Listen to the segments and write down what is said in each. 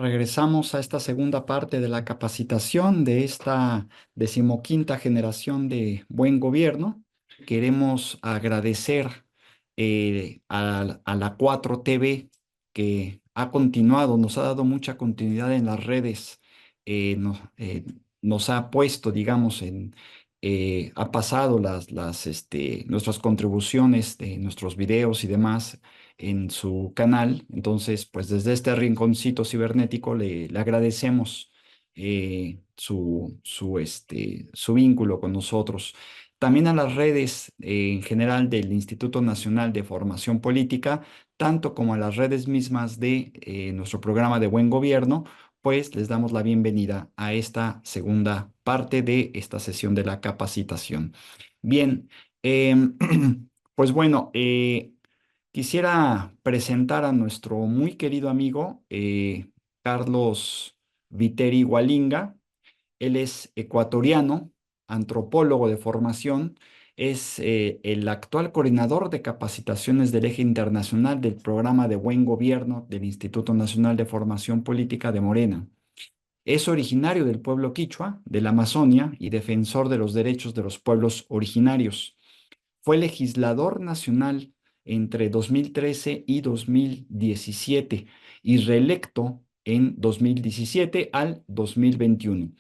Regresamos a esta segunda parte de la capacitación de esta decimoquinta generación de buen gobierno. Queremos agradecer a la 4TV que ha continuado, nos ha dado mucha continuidad en las redes, nos ha puesto, digamos, ha pasado nuestras contribuciones de nuestros videos y demás en su canal. Entonces, pues desde este rinconcito cibernético le agradecemos su vínculo con nosotros. También a las redes en general del Instituto Nacional de Formación Política, tanto como a las redes mismas de nuestro programa de Buen Gobierno, pues les damos la bienvenida a esta segunda parte de esta sesión de la capacitación. Bien, em, pues bueno, quisiera presentar a nuestro muy querido amigo Carlos Viteri Gualinga. Él es ecuatoriano, antropólogo de formación, es el actual coordinador de capacitaciones del eje internacional del programa de Buen Gobierno del Instituto Nacional de Formación Política de Morena. Es originario del pueblo quichua, de la Amazonia, y defensor de los derechos de los pueblos originarios. Fue legislador nacional entre 2013 y 2017 y reelecto en 2017 al 2021.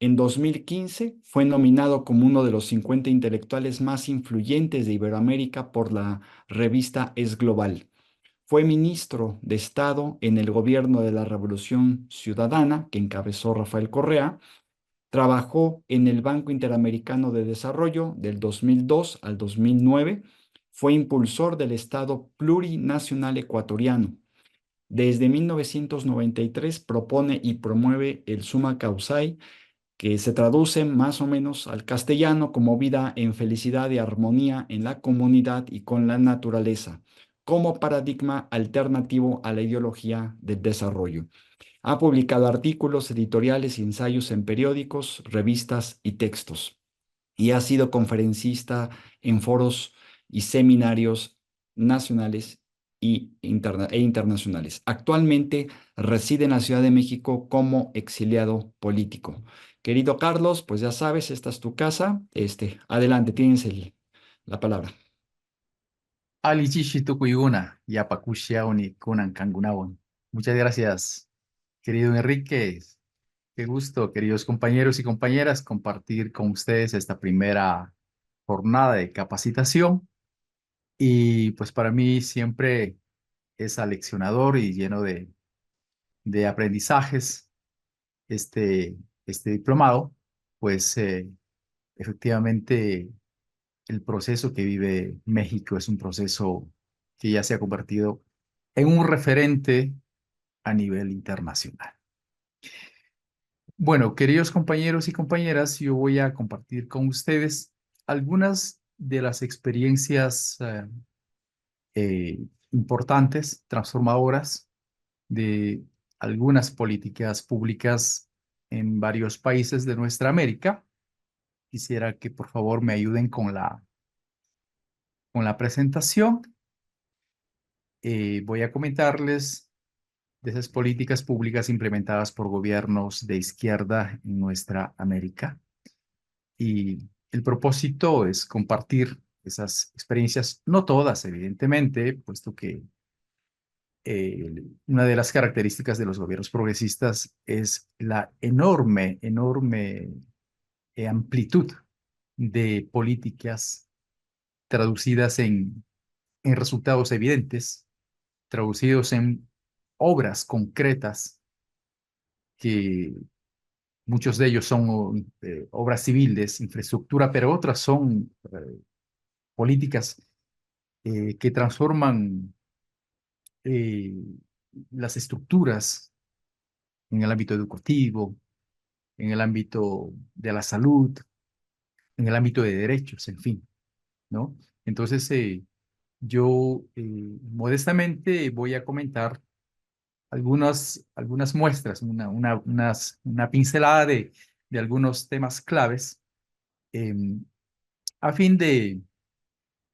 En 2015 fue nominado como uno de los 50 intelectuales más influyentes de Iberoamérica por la revista Es Global. Fue ministro de Estado en el gobierno de la Revolución Ciudadana, que encabezó Rafael Correa. Trabajó en el Banco Interamericano de Desarrollo del 2002 al 2009. Fue impulsor del Estado Plurinacional Ecuatoriano. Desde 1993 propone y promueve el Summa Causai, que se traduce más o menos al castellano como vida en felicidad y armonía en la comunidad y con la naturaleza, como paradigma alternativo a la ideología del desarrollo. Ha publicado artículos editoriales y ensayos en periódicos, revistas y textos, y ha sido conferencista en foros y seminarios nacionales e internacionales. Actualmente reside en la Ciudad de México como exiliado político. Querido Carlos, pues ya sabes, esta es tu casa. Adelante, tienes la palabra. Ali Chishi Tukuyuna, Yapakushia Uni Kunan Kangunawon. Muchas gracias, querido Enrique. Qué gusto, queridos compañeros y compañeras, compartir con ustedes esta primera jornada de capacitación. Y pues para mí siempre es aleccionador y lleno de aprendizajes este, este diplomado, pues efectivamente el proceso que vive México es un proceso que ya se ha convertido en un referente a nivel internacional. Bueno, queridos compañeros y compañeras, yo voy a compartir con ustedes algunas de las experiencias importantes, transformadoras de algunas políticas públicas en varios países de nuestra América. Quisiera que por favor me ayuden con la presentación. Voy a comentarles de esas políticas públicas implementadas por gobiernos de izquierda en nuestra América. Y el propósito es compartir esas experiencias, no todas, evidentemente, puesto que una de las características de los gobiernos progresistas es la enorme amplitud de políticas traducidas en resultados evidentes, traducidos en obras concretas que muchos de ellos son obras civiles, infraestructura, pero otras son políticas que transforman eh, las estructuras en el ámbito educativo, en el ámbito de la salud, en el ámbito de derechos, en fin, ¿no? Entonces, yo modestamente voy a comentar algunas muestras, una pincelada de algunos temas claves em, a fin de,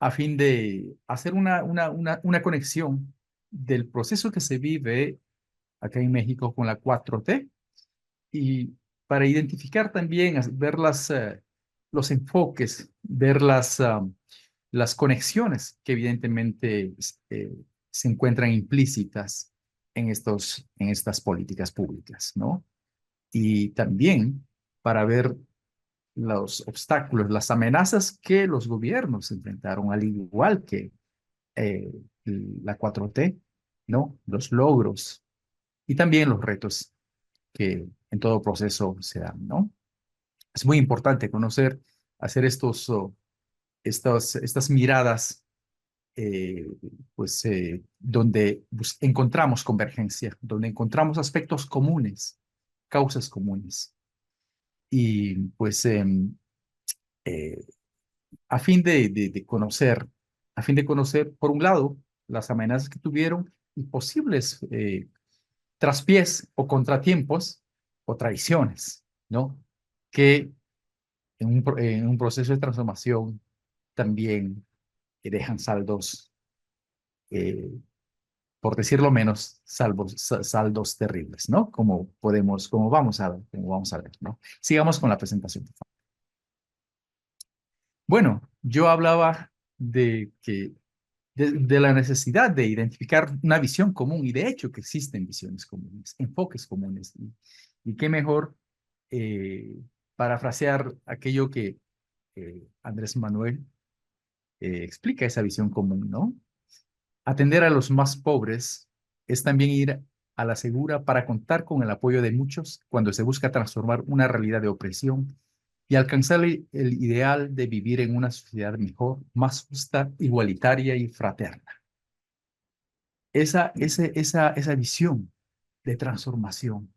a fin de hacer una conexión del proceso que se vive acá en México con la 4T y para identificar también, ver los enfoques, ver las conexiones que evidentemente se encuentran implícitas en estas políticas públicas, ¿no? Y también para ver los obstáculos, las amenazas que los gobiernos enfrentaron, al igual que eh, la 4T, ¿no? Los logros y también los retos que en todo proceso se dan, ¿no? Es muy importante conocer, hacer estas miradas, eh, donde encontramos convergencia, donde encontramos aspectos comunes, causas comunes. Y pues eh, a fin de conocer, por un lado, las amenazas que tuvieron y posibles traspiés o contratiempos o traiciones, ¿no? Que en un proceso de transformación también dejan saldos, eh, por decirlo menos, saldos terribles, ¿no? Como vamos a ver, ¿no? Sigamos con la presentación. Bueno, yo hablaba de la necesidad de identificar una visión común y de hecho que existen visiones comunes, enfoques comunes. Y qué mejor parafrasear aquello que Andrés Manuel explica esa visión común, ¿no? Atender a los más pobres es también ir a la segura para contar con el apoyo de muchos cuando se busca transformar una realidad de opresión y alcanzar el ideal de vivir en una sociedad mejor, más justa, igualitaria y fraterna. Esa visión de transformación,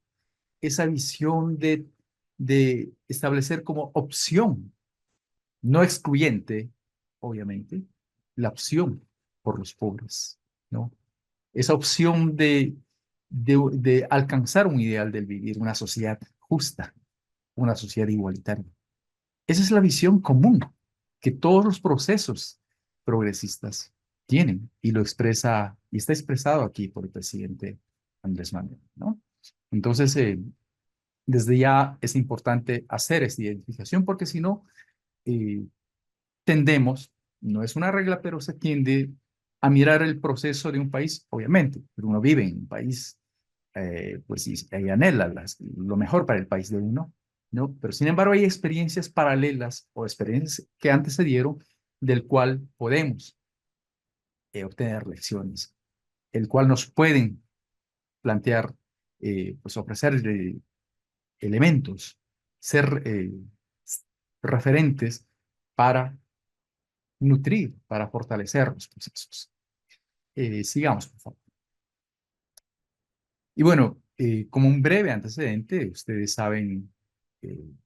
esa visión de establecer como opción, no excluyente, obviamente, la opción por los pobres, ¿no? Esa opción de alcanzar un ideal del vivir, una sociedad justa, una sociedad igualitaria. Esa es la visión común que todos los procesos progresistas tienen y lo expresa, y está expresado aquí por el presidente Andrés Manuel, ¿no? Entonces, desde ya es importante hacer esta identificación porque si no, eh, tendemos, no es una regla, pero se tiende a mirar el proceso de un país, obviamente, pero uno vive en un país, pues y anhela lo mejor para el país de uno, ¿no? Pero sin embargo hay experiencias paralelas o experiencias que antes se dieron del cual podemos obtener lecciones, el cual nos pueden plantear, pues ofrecer elementos, ser referentes para nutrir, para fortalecer los procesos. Sigamos, por favor. Y bueno, como un breve antecedente, ustedes saben,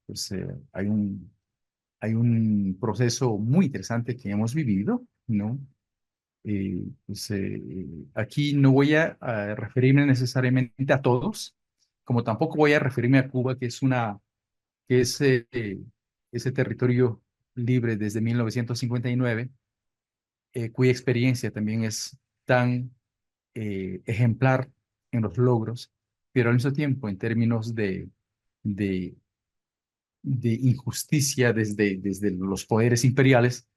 pues hay un proceso muy interesante que hemos vivido, ¿no? Aquí no voy a referirme necesariamente a todos, como tampoco voy a referirme a Cuba, que es ese territorio libre desde 1959, cuya experiencia también es tan ejemplar en los logros, pero al mismo tiempo en términos de, de injusticia desde los poderes imperiales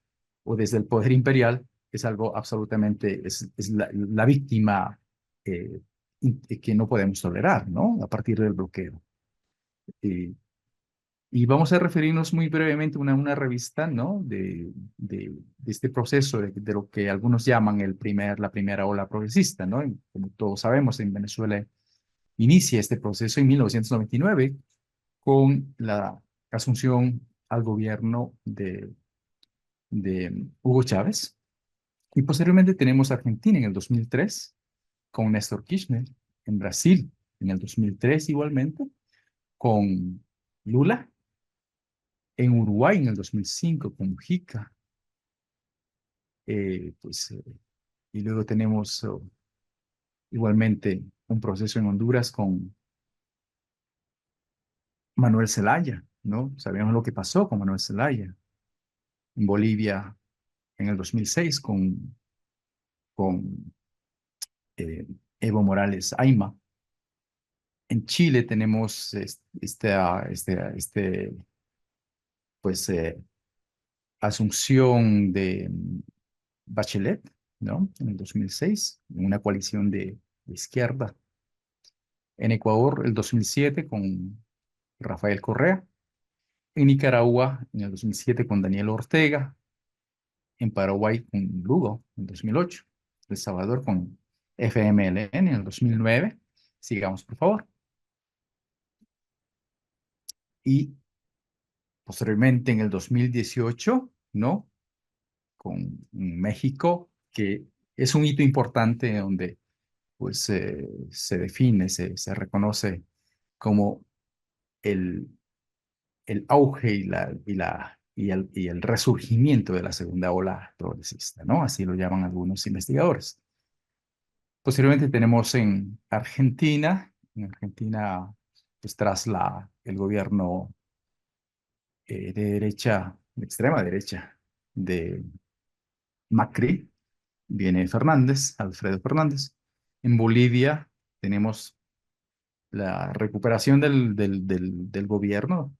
o desde el poder imperial, es algo absolutamente, es la víctima que no podemos tolerar, ¿no? A partir del bloqueo. Eh, y vamos a referirnos muy brevemente a una revista, ¿no? De este proceso, de lo que algunos llaman la primera ola progresista, ¿no? Y como todos sabemos, en Venezuela inicia este proceso en 1999 con la asunción al gobierno de Hugo Chávez. Y posteriormente tenemos a Argentina en el 2003 con Néstor Kirchner, en Brasil en el 2003 igualmente, con Lula, en Uruguay en el 2005 con Mujica, eh, pues, eh, y luego tenemos igualmente un proceso en Honduras con Manuel Zelaya, ¿no? Sabemos lo que pasó con Manuel Zelaya. En Bolivia en el 2006 con Evo Morales Ayma, En Chile tenemos pues, asunción de Bachelet, ¿no? En el 2006, en una coalición de izquierda. En Ecuador, el 2007, con Rafael Correa. En Nicaragua, en el 2007, con Daniel Ortega. En Paraguay, con Lugo, en 2008. El Salvador, con FMLN, en el 2009. Sigamos, por favor. Y posteriormente, en el 2018, ¿no? Con México, que es un hito importante donde pues se define, se reconoce como el, el auge y el resurgimiento de la segunda ola progresista, ¿no? Así lo llaman algunos investigadores. Posteriormente tenemos en Argentina, pues tras el gobierno de derecha, de extrema derecha, de Macri, viene Fernández, Alfredo Fernández. En Bolivia tenemos la recuperación del gobierno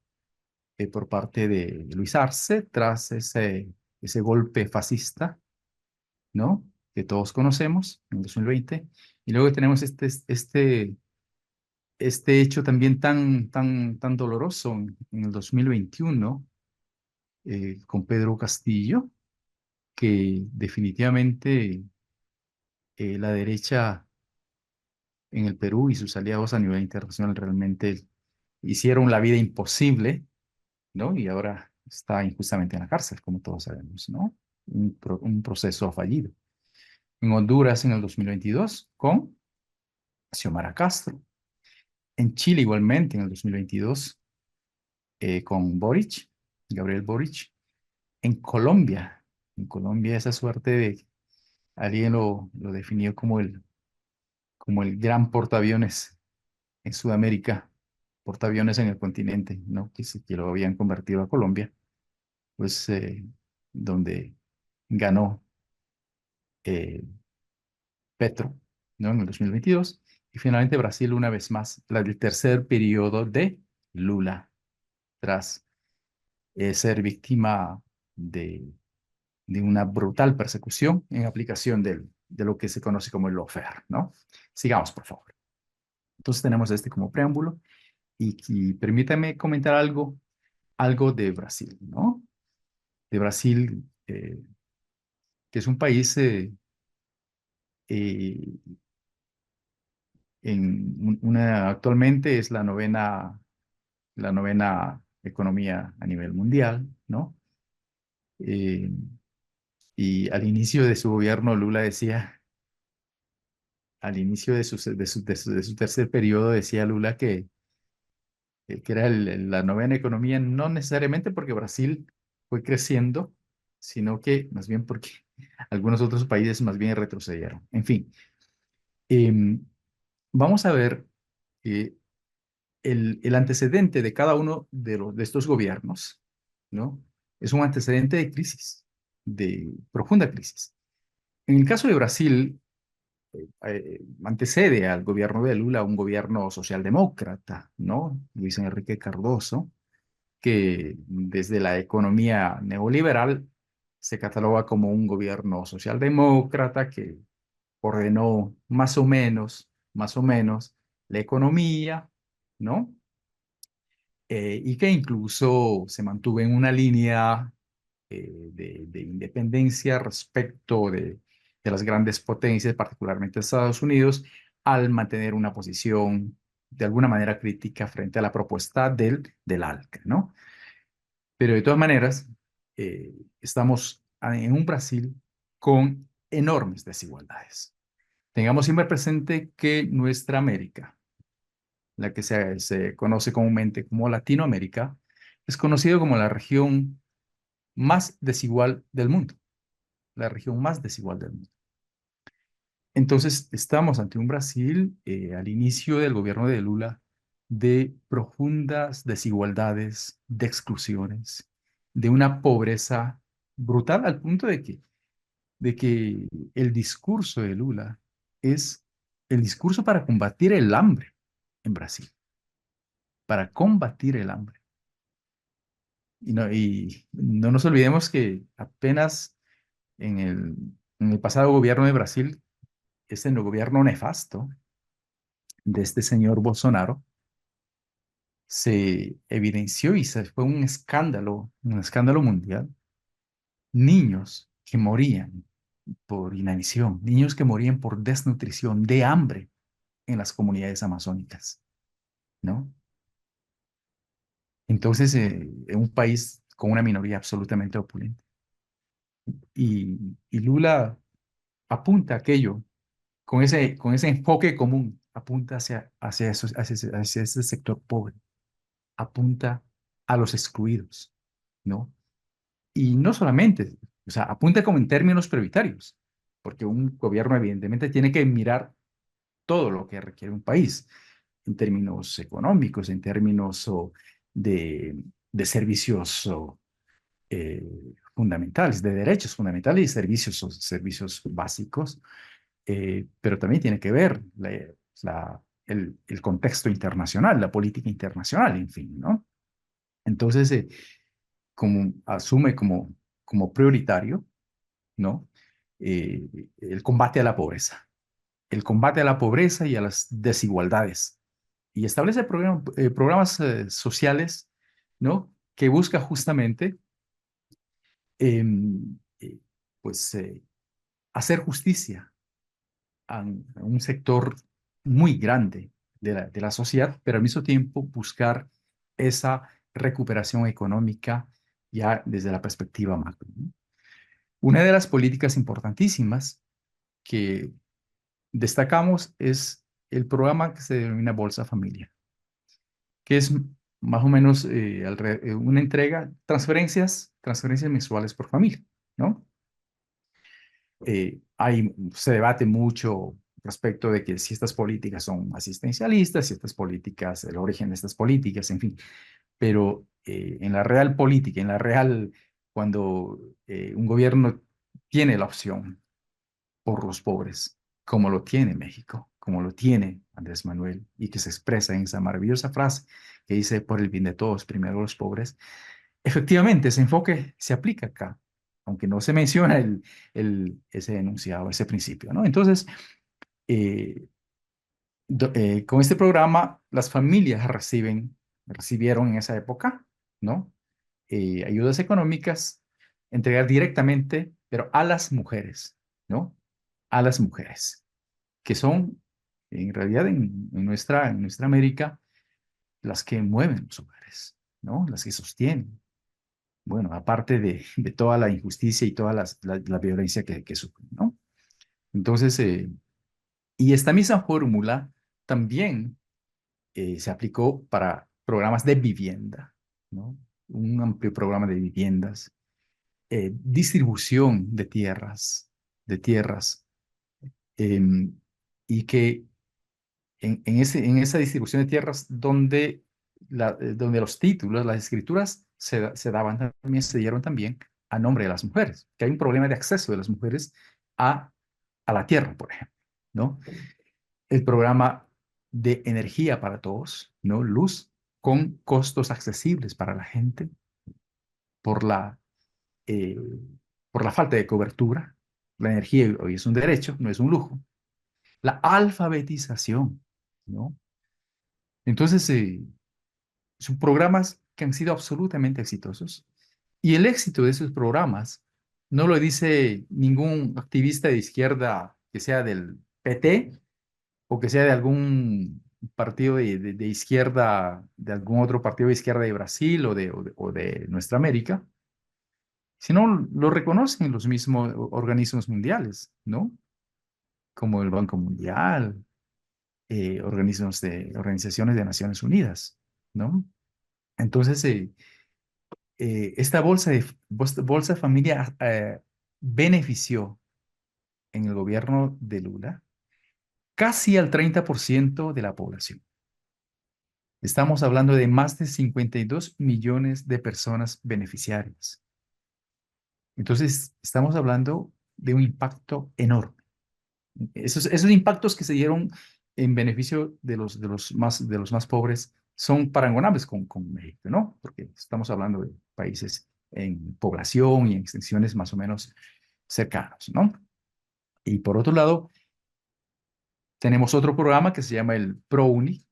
por parte de Luis Arce tras ese golpe fascista, ¿no? Que todos conocemos en 2020. Y luego tenemos este hecho también tan doloroso en el 2021 con Pedro Castillo, que definitivamente la derecha en el Perú y sus aliados a nivel internacional realmente hicieron la vida imposible, ¿no? Y ahora está injustamente en la cárcel, como todos sabemos, ¿no? Un proceso fallido. En Honduras en el 2022 con Xiomara Castro. En Chile igualmente en el 2022 con Boric, Gabriel Boric. En Colombia esa suerte de, alguien lo definió como el gran portaaviones en Sudamérica, portaaviones en el continente, ¿no? Que lo habían convertido a Colombia, pues donde ganó eh, Petro, ¿no? En el 2022. Y finalmente Brasil, una vez más, el tercer periodo de Lula, tras ser víctima de, de una brutal persecución en aplicación de lo que se conoce como el lawfare, ¿no? Sigamos, por favor. Entonces tenemos este como preámbulo y permítame comentar algo de Brasil, ¿no? De Brasil, que es un país eh, actualmente es la novena economía a nivel mundial, ¿no? Eh, y al inicio de su gobierno, Lula decía, al inicio de su tercer periodo, decía Lula que era la novena economía, no necesariamente porque Brasil fue creciendo, sino que más bien porque algunos otros países más bien retrocedieron. En fin, em, vamos a ver eh, el antecedente de cada uno de estos gobiernos, ¿no? Es un antecedente de crisis, de profunda crisis. En el caso de Brasil, antecede al gobierno de Lula un gobierno socialdemócrata, ¿no? Luis Enrique Cardoso, que desde la economía neoliberal se cataloga como un gobierno socialdemócrata que ordenó más o menos la economía, ¿no? Y que incluso se mantuvo en una línea de independencia respecto de las grandes potencias, particularmente Estados Unidos, al mantener una posición de alguna manera crítica frente a la propuesta del ALCA, ¿no? Pero de todas maneras, estamos en un Brasil con enormes desigualdades. Tengamos siempre presente que nuestra América, la que se conoce comúnmente como Latinoamérica, es conocido como la región más desigual del mundo, la región más desigual del mundo. Entonces, estamos ante un Brasil al inicio del gobierno de Lula de profundas desigualdades, de exclusiones, de una pobreza brutal al punto de que el discurso de Lula es el discurso para combatir el hambre. en Brasil para combatir el hambre. Y no nos olvidemos que apenas en el pasado gobierno de Brasil, este gobierno nefasto de este señor Bolsonaro, se evidenció y se fue un escándalo mundial. Niños que morían por inanición, niños que morían por desnutrición, de hambre en las comunidades amazónicas, ¿no? Entonces, en un país con una minoría absolutamente opulenta. Y Lula apunta a aquello, con ese enfoque común, apunta hacia ese sector pobre, apunta a los excluidos, ¿no? Y no solamente, o sea, apunta como en términos prioritarios, porque un gobierno evidentemente tiene que mirar todo lo que requiere un país, en términos económicos, en términos de, de servicios eh, fundamentales, de derechos fundamentales y servicios básicos, pero también tiene que ver el contexto internacional, la política internacional, en fin, ¿no? Entonces, como asume como prioritario, ¿no? El combate a la pobreza, el combate a la pobreza y a las desigualdades, y establece programas sociales, ¿no? Que busca justamente, em, eh, pues, hacer justicia a un sector muy grande de la sociedad, pero al mismo tiempo buscar esa recuperación económica ya desde la perspectiva macro, ¿no? Una de las políticas importantísimas que destacamos es el programa que se denomina Bolsa Familia, que es más o menos una entrega, transferencias mensuales por familia, ¿no? Se debate mucho respecto de que si estas políticas son asistencialistas, si estas políticas, el origen de estas políticas, en fin, pero en la real política, cuando un gobierno tiene la opción por los pobres, como lo tiene México, como lo tiene Andrés Manuel, y que se expresa en esa maravillosa frase que dice, por el bien de todos, primero los pobres. Efectivamente, ese enfoque se aplica acá, aunque no se menciona ese enunciado, ese principio, ¿no? Entonces, eh, con este programa, las familias recibieron en esa época, ¿no? Ayudas económicas, entregar directamente, pero a las mujeres, ¿no? A las mujeres, que son, en realidad, en nuestra América, las que mueven los hogares, ¿no? Las que sostienen. Bueno, aparte de toda la injusticia y toda la violencia que sufren, ¿no? Entonces, y esta misma fórmula también se aplicó para programas de vivienda, ¿no? Un amplio programa de viviendas, distribución de tierras, em, y que en esa distribución de tierras donde los títulos, las escrituras se dieron también a nombre de las mujeres, que hay un problema de acceso de las mujeres a, a la tierra, por ejemplo, ¿no? El programa de energía para todos, ¿no? Luz, con costos accesibles para la gente por eh, por la falta de cobertura. La energía hoy es un derecho, no es un lujo. La alfabetización, ¿no? Entonces, son programas que han sido absolutamente exitosos. Y el éxito de esos programas no lo dice ningún activista de izquierda que sea del PT o que sea de algún partido de izquierda, de algún otro partido de izquierda de Brasil o de nuestra América, sino lo reconocen los mismos organismos mundiales, ¿no? Como el Banco Mundial, organizaciones de Naciones Unidas, ¿no? Entonces, esta bolsa familia benefició en el gobierno de Lula casi al 30% de la población. Estamos hablando de más de 52 millones de personas beneficiarias. Entonces, estamos hablando de un impacto enorme. Esos impactos que se dieron en beneficio de los más pobres son parangonables con México, ¿no? Porque estamos hablando de países en población y en extensiones más o menos cercanos, ¿no? Y por otro lado, tenemos otro programa que se llama el ProUni,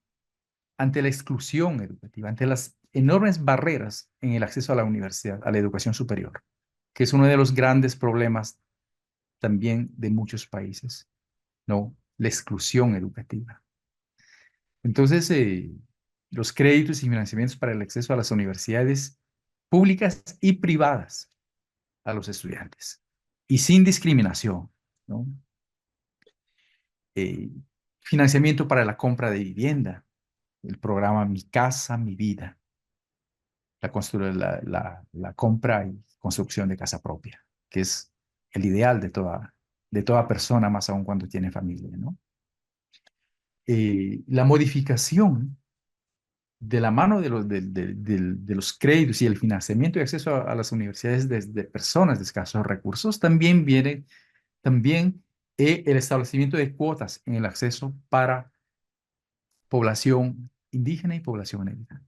ante la exclusión educativa, ante las enormes barreras en el acceso a la universidad, a la educación superior, que es uno de los grandes problemas también de muchos países, ¿no? La exclusión educativa. Entonces, los créditos y financiamientos para el acceso a las universidades públicas y privadas a los estudiantes, y sin discriminación, ¿no? Eh, Financiamiento para la compra de vivienda, el programa Mi Casa, Mi Vida, la compra y construcción de casa propia, que es el ideal de toda persona, más aún cuando tiene familia, ¿no? La modificación de la mano de los créditos y el financiamiento y acceso a las universidades de personas de escasos recursos, también viene también el establecimiento de cuotas en el acceso para población indígena y población negra.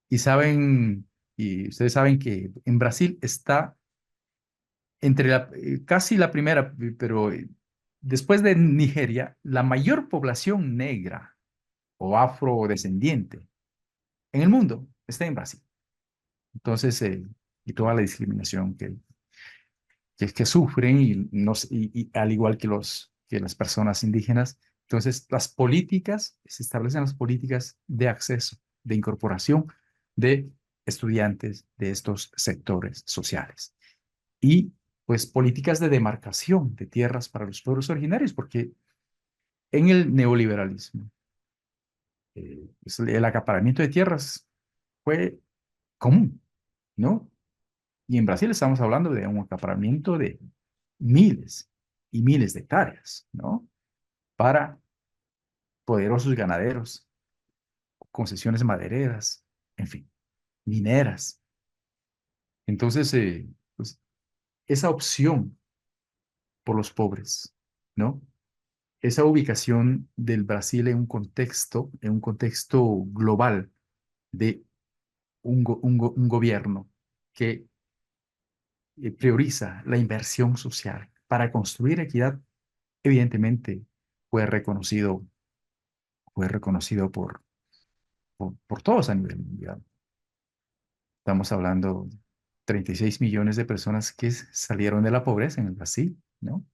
Y saben, y ustedes saben que en Brasil está entre casi la primera, pero después de Nigeria, la mayor población negra o afrodescendiente en el mundo está en Brasil. Entonces, y toda la discriminación que sufren, y al igual que, que las personas indígenas. Entonces, se establecen las políticas de acceso, de incorporación de estudiantes de estos sectores sociales. Y pues políticas de demarcación de tierras para los pueblos originarios, porque en el neoliberalismo, pues, el acaparamiento de tierras fue común, ¿no? Y en Brasil estamos hablando de un acaparamiento de miles y miles de hectáreas, ¿no? Para poderosos ganaderos, concesiones madereras, en fin, mineras. Entonces, pues, esa opción por los pobres, ¿no? Esa ubicación del Brasil en un contexto global de un gobierno que prioriza la inversión social para construir equidad, evidentemente fue reconocido, fue reconocido por todos a nivel mundial. Estamos hablando de 36 millones de personas que salieron de la pobreza en el Brasil, ¿no?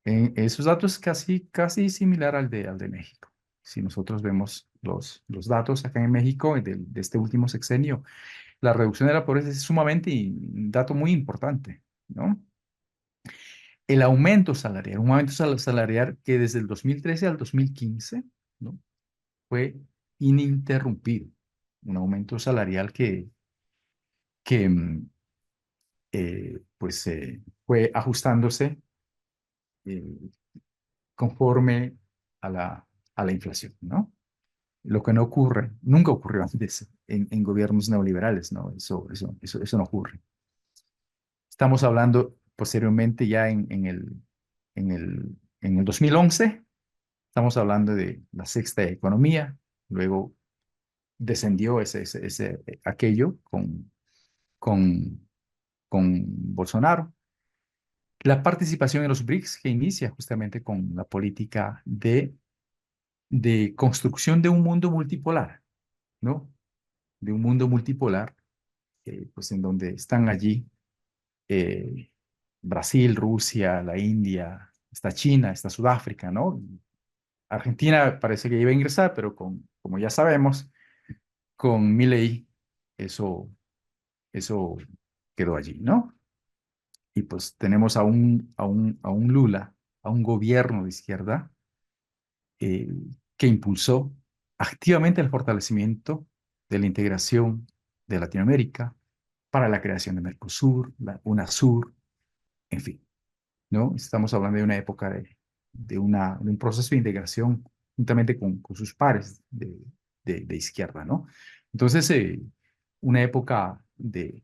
Esos datos casi similar al de México. Si nosotros vemos los datos acá en México de este último sexenio, la reducción de la pobreza es sumamente un dato muy importante, ¿no? El aumento salarial, un aumento salarial que desde el 2013 al 2015, ¿no? Fue ininterrumpido. Un aumento salarial que pues fue ajustándose eh, conforme a a la inflación, ¿no? Lo que no ocurre, nunca ocurrió antes en gobiernos neoliberales, ¿no? Eso no ocurre. Estamos hablando posteriormente ya en el 2011, estamos hablando de la sexta economía, luego descendió aquello con, con Bolsonaro. La participación en los BRICS, que inicia justamente con la política de construcción de un mundo multipolar, ¿no? De un mundo multipolar, pues en donde están allí eh, Brasil, Rusia, la India, está China, está Sudáfrica, ¿no? Argentina parece que iba a ingresar, pero como ya sabemos, con Milei eso, eso quedó allí, ¿no? Y pues tenemos a un Lula, a un gobierno de izquierda eh, que impulsó activamente el fortalecimiento de la integración de Latinoamérica para la creación de Mercosur, la UNASUR, en fin, ¿no? Estamos hablando de una época de un proceso de integración juntamente con sus pares de izquierda, ¿no? Entonces, una época de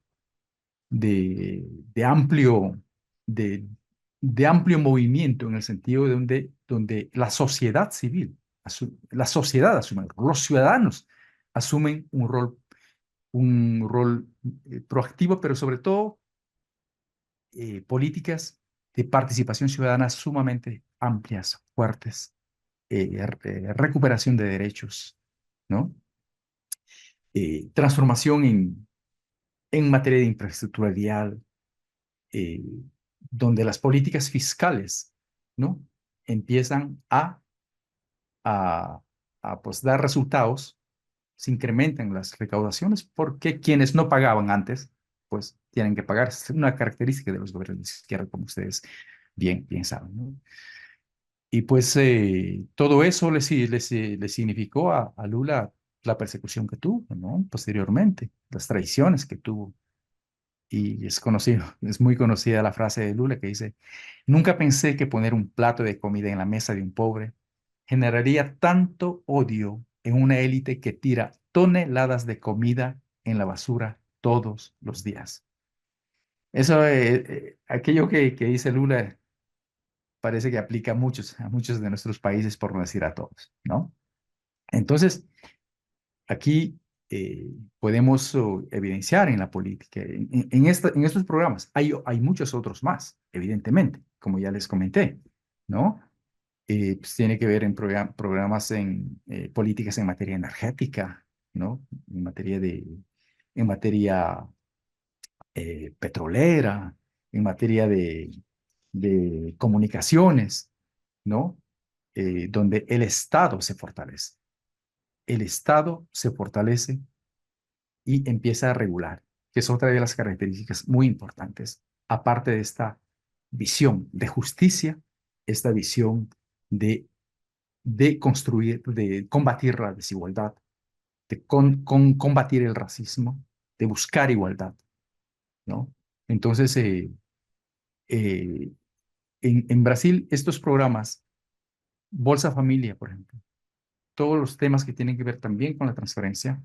amplio, de, de amplio movimiento en el sentido de donde la sociedad civil, la sociedad asume, los ciudadanos asumen un rol proactivo, pero sobre todo políticas de participación ciudadana sumamente amplias, fuertes, recuperación de derechos, ¿no? Transformación en materia de infraestructura vial, eh, donde las políticas fiscales, ¿no? Empiezan a, pues, dar resultados, se incrementan las recaudaciones porque quienes no pagaban antes, pues tienen que pagar. Es una característica de los gobiernos de izquierda, como ustedes bien saben, ¿no? Y pues todo eso le significó a Lula la persecución que tuvo, ¿no? Posteriormente, las traiciones que tuvo. Y es conocido, es muy conocida la frase de Lula que dice, nunca pensé que poner un plato de comida en la mesa de un pobre generaría tanto odio en una élite que tira toneladas de comida en la basura todos los días. Eso, aquello que dice Lula parece que aplica a muchos de nuestros países, por no decir a todos, ¿no? Entonces, aquí podemos evidenciar en la política, en estos programas, hay muchos otros más, evidentemente, como ya les comenté, ¿no? Pues tiene que ver en programas en políticas en materia energética, ¿no? En materia petrolera, en materia de comunicaciones, ¿no? Donde el Estado se fortalece. El Estado se fortalece y empieza a regular, que es otra de las características muy importantes, aparte de esta visión de justicia, esta visión de construir, de combatir la desigualdad, de combatir el racismo, de buscar igualdad, ¿no? Entonces, eh, en Brasil, estos programas, Bolsa Familia, por ejemplo, todos los temas que tienen que ver también con la transferencia,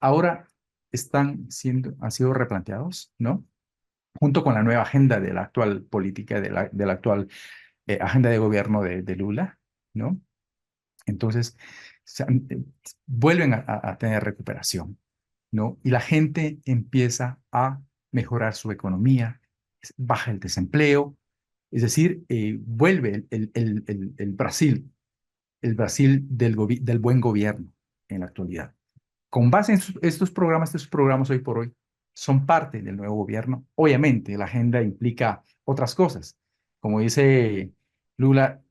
ahora han sido replanteados, ¿no? Junto con la nueva agenda de la actual política, de la actual agenda de gobierno de Lula, ¿no? Entonces, vuelven a tener recuperación, ¿no? Y la gente empieza a mejorar su economía, baja el desempleo, es decir, vuelve el Brasil del buen gobierno en la actualidad. Con base en estos programas hoy por hoy son parte del nuevo gobierno. Obviamente, la agenda implica otras cosas. Como dice Lula,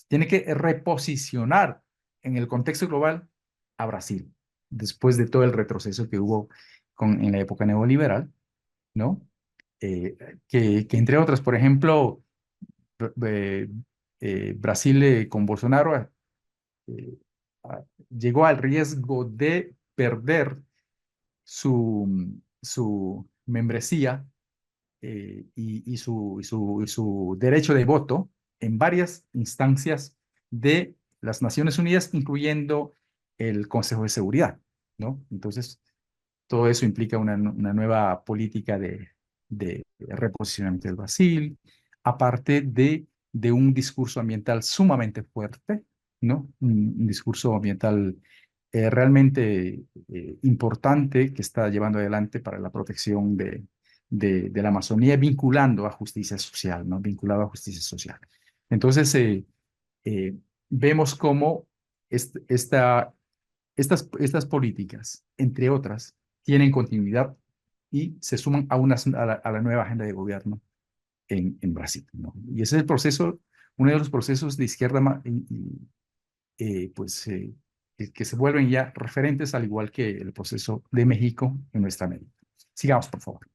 tiene que reposicionar en el contexto global a Brasil, después de todo el retroceso que hubo en la época neoliberal, ¿no? Que entre otras, por ejemplo, eh, Brasil con Bolsonaro eh, llegó al riesgo de perder su membresía y su derecho de voto en varias instancias de las Naciones Unidas, incluyendo el Consejo de Seguridad, ¿no? Entonces, todo eso implica una nueva política de reposicionamiento del Brasil, aparte de un discurso ambiental sumamente fuerte, ¿no? Un discurso ambiental realmente importante que está llevando adelante para la protección de la Amazonía, vinculando a justicia social, ¿no? Vinculado a justicia social. Entonces, eh, vemos cómo estas políticas, entre otras, tienen continuidad y se suman a la nueva agenda de gobierno en Brasil, ¿no? Y ese es el proceso, uno de los procesos de izquierda pues, que se vuelven ya referentes, al igual que el proceso de México en nuestra América. Sigamos, por favor.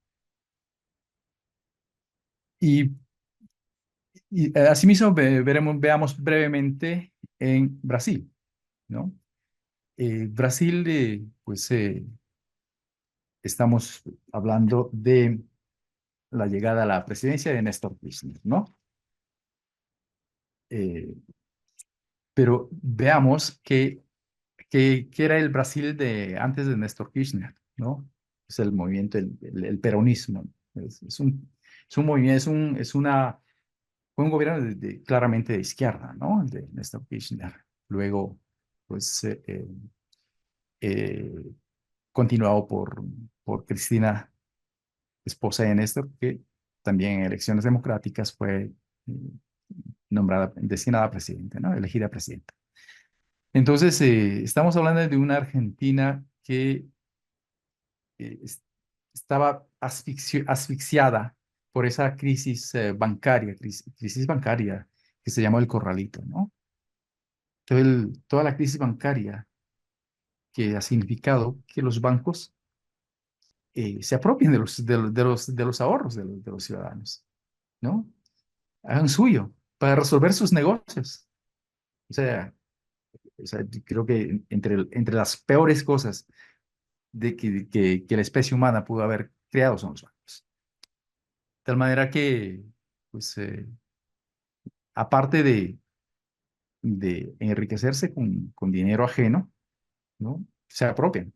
Y, asimismo veamos brevemente en Brasil, ¿no? Brasil, pues estamos hablando de la llegada a la presidencia de Néstor Kirchner, ¿no? Eh, pero veamos qué era el Brasil de antes de Néstor Kirchner, ¿no? Es el movimiento, el peronismo. Es un movimiento, es una fue un gobierno claramente de izquierda, ¿no? El de Néstor Kirchner. Luego, pues, eh, continuado por Cristina, esposa de Néstor, que también en elecciones democráticas fue nombrada, destinada a presidente, ¿no? Elegida presidenta. Entonces, estamos hablando de una Argentina que eh, es- estaba asfixiada por esa crisis bancaria, crisis bancaria que se llamó el corralito, ¿no? Toda la crisis bancaria que ha significado que los bancos se apropien de los ahorros de los ciudadanos, ¿no? Hagan suyo para resolver sus negocios. O sea, yo creo que entre las peores cosas que la especie humana pudo haber creado son los bancos. De tal manera que, pues, aparte de enriquecerse con dinero ajeno, ¿no? Se apropian.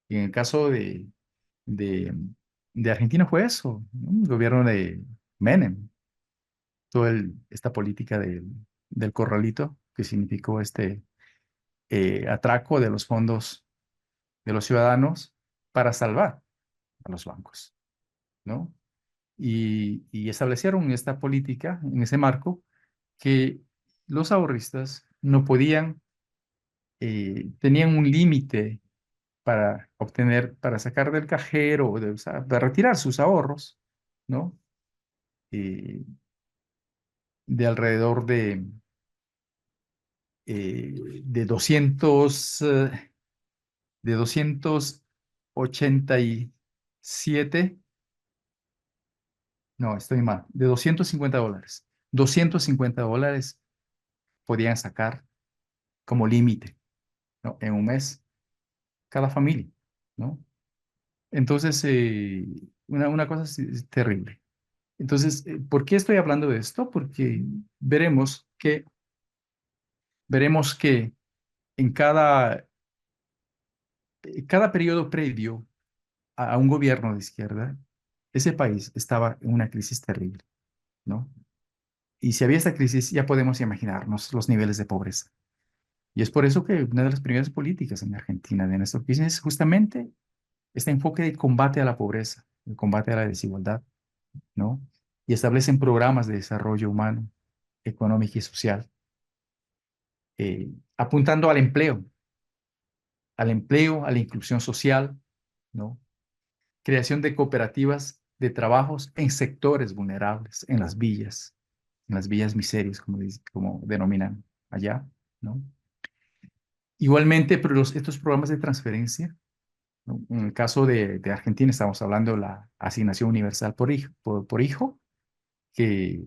Y en el caso de, de Argentina fue eso, ¿no? El gobierno de Menem, esta política del corralito que significó este atraco de los fondos de los ciudadanos para salvar a los bancos, ¿no? Y establecieron esta política en ese marco que los ahorristas no podían, tenían un límite para sacar del cajero, o o sea, para retirar sus ahorros, ¿no? Eh, de alrededor de 200, de 287, no, estoy mal, de $250. $250 podían sacar como límite, ¿no? En un mes, cada familia, ¿no? Entonces, una cosa es terrible. Entonces, ¿por qué estoy hablando de esto? Porque veremos que en cada periodo previo a un gobierno de izquierda, ese país estaba en una crisis terrible, ¿no? Y si había esta crisis, ya podemos imaginarnos los niveles de pobreza. Y es por eso que una de las primeras políticas en Argentina de Néstor Kirchner es justamente este enfoque de combate a la pobreza, el combate a la desigualdad, ¿no? Y establecen programas de desarrollo humano, económico y social, apuntando al empleo, a la inclusión social, ¿no? Creación de cooperativas de trabajos en sectores vulnerables, en las villas miserias, como denominan allá, ¿no? Igualmente, pero estos programas de transferencia, ¿no? En el caso de Argentina, estamos hablando de la asignación universal por hijo, que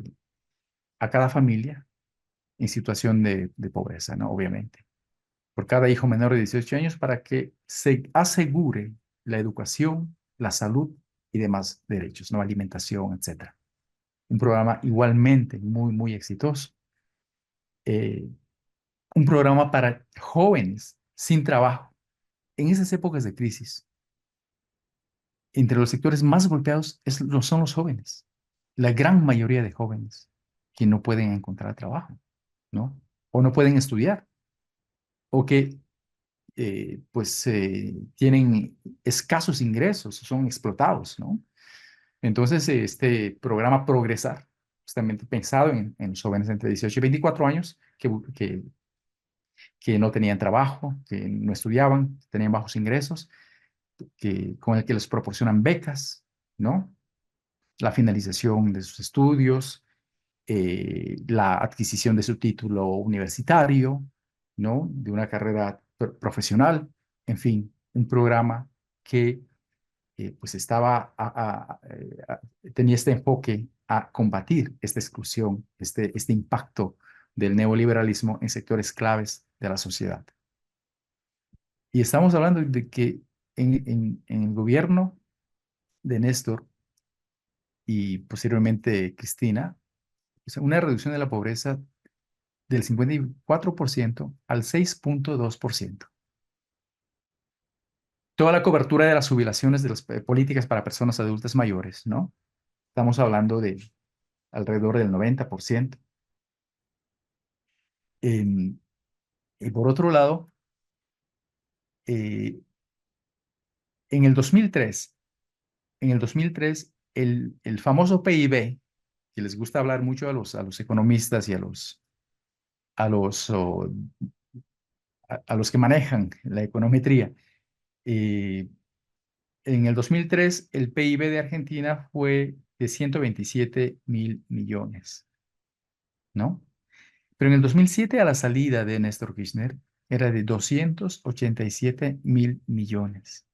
a cada familia en situación de pobreza, ¿no? Obviamente, por cada hijo menor de 18 años para que se asegure la educación, la salud y demás derechos, ¿no? Alimentación, etcétera. Un programa igualmente muy, muy exitoso. Eh, un programa para jóvenes sin trabajo. En esas épocas de crisis, entre los sectores más golpeados son los jóvenes. La gran mayoría de jóvenes que no pueden encontrar trabajo, ¿no? O no pueden estudiar, o que pues tienen escasos ingresos, son explotados, ¿no? Entonces, este programa Progresar, justamente pensado en los jóvenes entre 18 y 24 años que no tenían trabajo, que no estudiaban, tenían bajos ingresos, con el que les proporcionan becas, ¿no? La finalización de sus estudios, la adquisición de su título universitario, ¿no? De una carrera profesional, en fin, un programa que pues tenía este enfoque a combatir esta exclusión, este impacto del neoliberalismo en sectores claves de la sociedad. Y estamos hablando de que en el gobierno de Néstor y posteriormente Cristina, o sea, una reducción de la pobreza del 54% al 6,2%. Toda la cobertura de las jubilaciones de las políticas para personas adultas mayores, ¿no? Estamos hablando alrededor del 90%. Em, y por otro lado, eh, en el 2003, el famoso PIB, que les gusta hablar mucho a los economistas y a los, o, a los que manejan la econometría, eh, en el 2003 el PIB de Argentina fue de 127.000 millones, ¿no? Pero en el 2007, a la salida de Néstor Kirchner, era de 287.000 millones.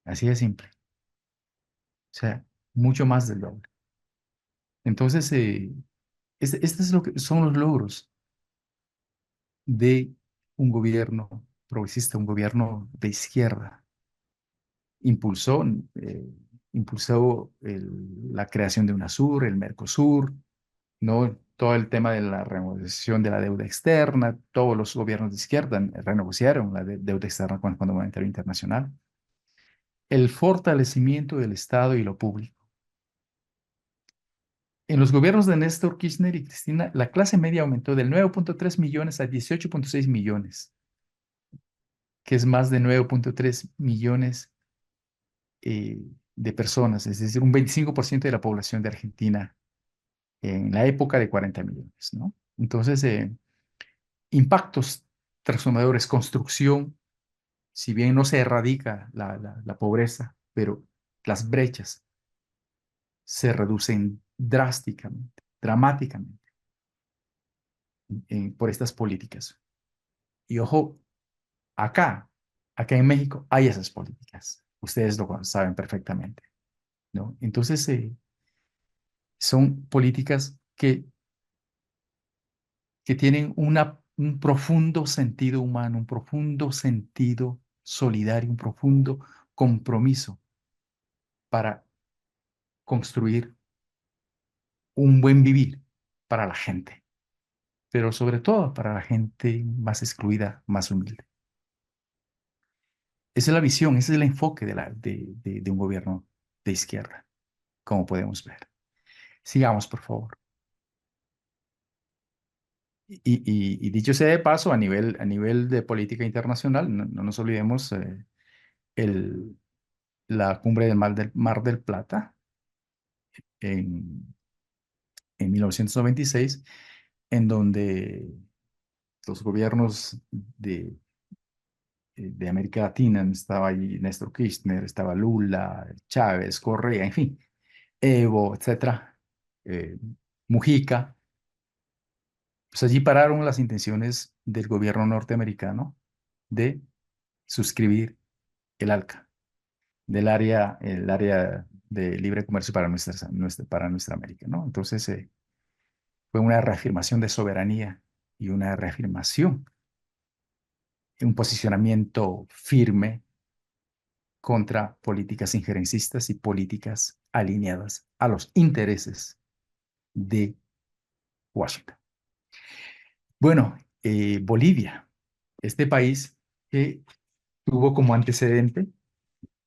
Así de simple. O sea, mucho más del doble. Entonces, este es lo que son los logros de un gobierno progresista, un gobierno de izquierda. Impulsó, eh, impulsó la creación de UNASUR, el Mercosur, ¿no? Todo el tema de la renegociación de la deuda externa, todos los gobiernos de izquierda renegociaron la deuda externa con el Fondo Monetario Internacional. El fortalecimiento del Estado y lo público. En los gobiernos de Néstor Kirchner y Cristina, la clase media aumentó del 9.3 millones a 18.6 millones, que es más de 9.3 millones de personas, es decir, un 25% de la población de Argentina en la época de 40 millones, ¿no? Entonces, impactos transformadores, construcción, si bien no se erradica la pobreza, pero las brechas se reducen drásticamente, dramáticamente por estas políticas. Y ojo, acá, acá en México hay esas políticas. Ustedes lo saben perfectamente, ¿no? Entonces, son políticas que tienen un profundo sentido humano, un profundo sentido solidario, un profundo compromiso para construir un buen vivir para la gente, pero sobre todo para la gente más excluida, más humilde. Esa es la visión, ese es el enfoque de un gobierno de izquierda, como podemos ver. Sigamos, por favor. Y dicho sea de paso, a nivel de política internacional, no nos olvidemos el, la cumbre del Mar del Plata en, en 1996, en donde los gobiernos de América Latina, estaba allí Néstor Kirchner, estaba Lula, Chávez, Correa, en fin, Evo, etcétera, eh, Mujica, pues allí pararon las intenciones del gobierno norteamericano de suscribir el ALCA, el área de libre comercio para para nuestra América, ¿no? Entonces, fue una reafirmación de soberanía y una reafirmación, un posicionamiento firme contra políticas injerencistas y políticas alineadas a los intereses de Washington. Bueno, Bolivia, este país que tuvo como antecedente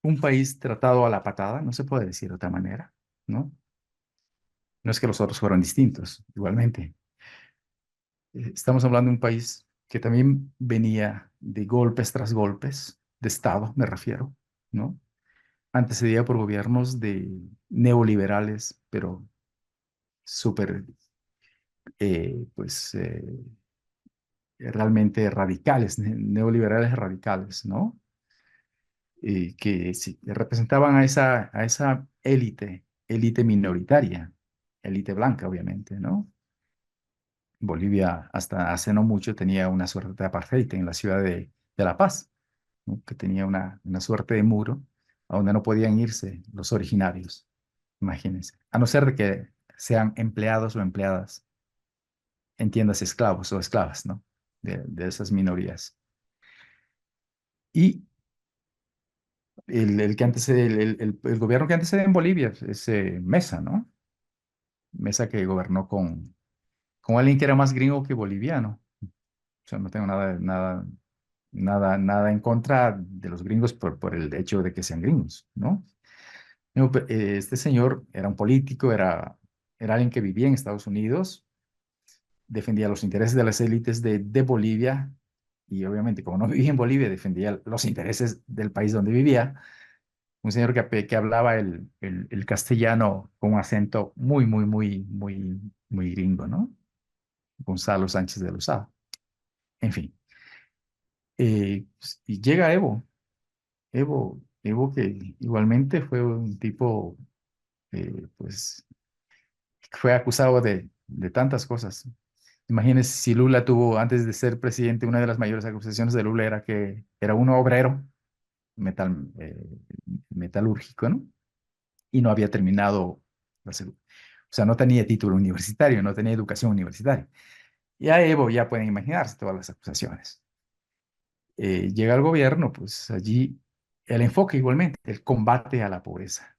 un país tratado a la patada, no se puede decir de otra manera, ¿no? No es que los otros fueron distintos, igualmente. Estamos hablando de un país que también venía de golpes tras golpes, de Estado, me refiero, ¿no? Antecedida por gobiernos de neoliberales, pero súper, pues, realmente radicales, neoliberales radicales, ¿no? Que sí, representaban a esa élite minoritaria, élite blanca, obviamente, ¿no? Bolivia hasta hace no mucho tenía una suerte de apartheid en la ciudad de La Paz, ¿no? Que tenía una suerte de muro a donde no podían irse los originarios, imagínense, a no ser de que sean empleados o empleadas, entiendas esclavos o esclavas, ¿no? De esas minorías. Y el que antecede, el gobierno que antecede en Bolivia es Mesa, ¿no? Mesa que gobernó con alguien que era más gringo que boliviano. O sea, no tengo nada en contra de los gringos por el hecho de que sean gringos, ¿no? No, este señor era un político, era era alguien que vivía en Estados Unidos, defendía los intereses de las élites de Bolivia y obviamente como no vivía en Bolivia, defendía los intereses del país donde vivía. Un señor que hablaba el castellano con un acento muy gringo, ¿no? Gonzalo Sánchez de Lozada. En fin, pues, y llega Evo que igualmente fue un tipo, pues, fue acusado de tantas cosas. Imagínense si Lula tuvo, antes de ser presidente, una de las mayores acusaciones de Lula era que era un obrero metalúrgico, ¿no? Y no había terminado o sea, no tenía título universitario, no tenía educación universitaria. Y a Evo ya pueden imaginarse todas las acusaciones. Llega al gobierno, pues allí el enfoque igualmente, el combate a la pobreza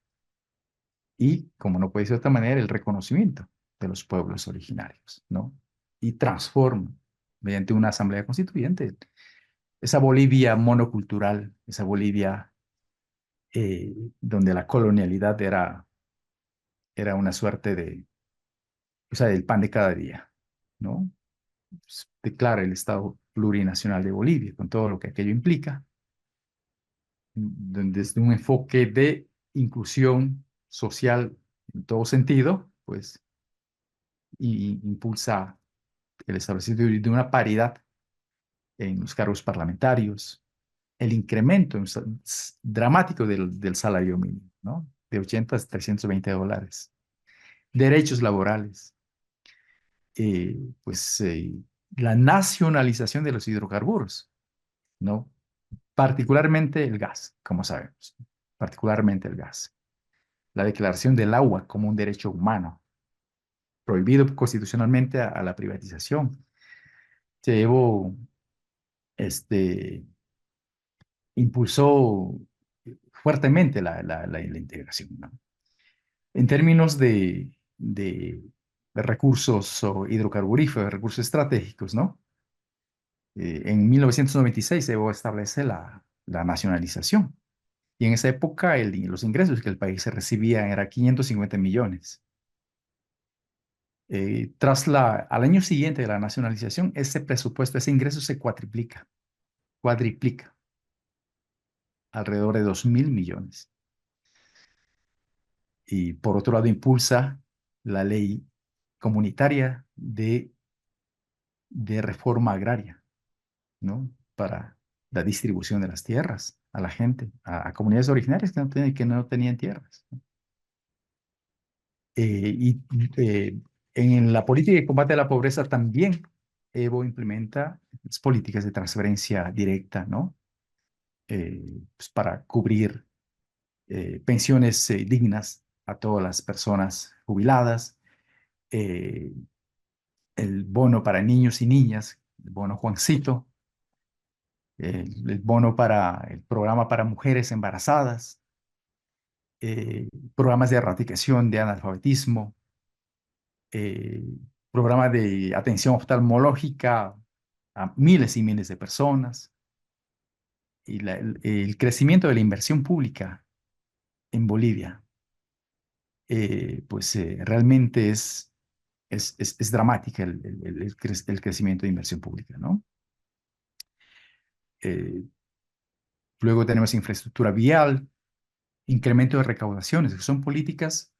y, como no puede ser de otra manera, el reconocimiento de los pueblos originarios, ¿no? Y transforma mediante una asamblea constituyente esa Bolivia monocultural, esa Bolivia donde la colonialidad era una suerte o sea, del pan de cada día, ¿no? Pues, declara el Estado plurinacional de Bolivia, con todo lo que aquello implica, desde un enfoque de inclusión social en todo sentido, pues, y impulsa el establecimiento de una paridad en los cargos parlamentarios, el incremento dramático del salario mínimo, ¿no? De 80 a $320. Derechos laborales, pues la nacionalización de los hidrocarburos, ¿no? Particularmente el gas, como sabemos, particularmente el gas. La declaración del agua como un derecho humano, prohibido constitucionalmente a la privatización. Se llevó, este, impulsó fuertemente la integración, ¿no? En términos de recursos hidrocarburíferos, recursos estratégicos, ¿no? En 1996 se establece la nacionalización. Y en esa época los ingresos que el país se recibía eran 550 millones. Al año siguiente de la nacionalización, ese presupuesto, ese ingreso se cuadriplica, alrededor de 2.000 millones. Y por otro lado, impulsa la ley comunitaria de reforma agraria, ¿no? Para la distribución de las tierras a la gente, a comunidades originarias que no tenían tierras. Y en la política de combate a la pobreza también Evo implementa las políticas de transferencia directa, ¿no? Pues para cubrir pensiones dignas a todas las personas jubiladas, eh, el bono para niños y niñas, el bono Juancito, el bono para el programa para mujeres embarazadas, programas de erradicación de analfabetismo, eh, programa de atención oftalmológica a miles y miles de personas, y el crecimiento de la inversión pública en Bolivia, pues realmente es dramática el crecimiento de inversión pública, ¿no? Eh, Luego tenemos infraestructura vial, incremento de recaudaciones, que son políticas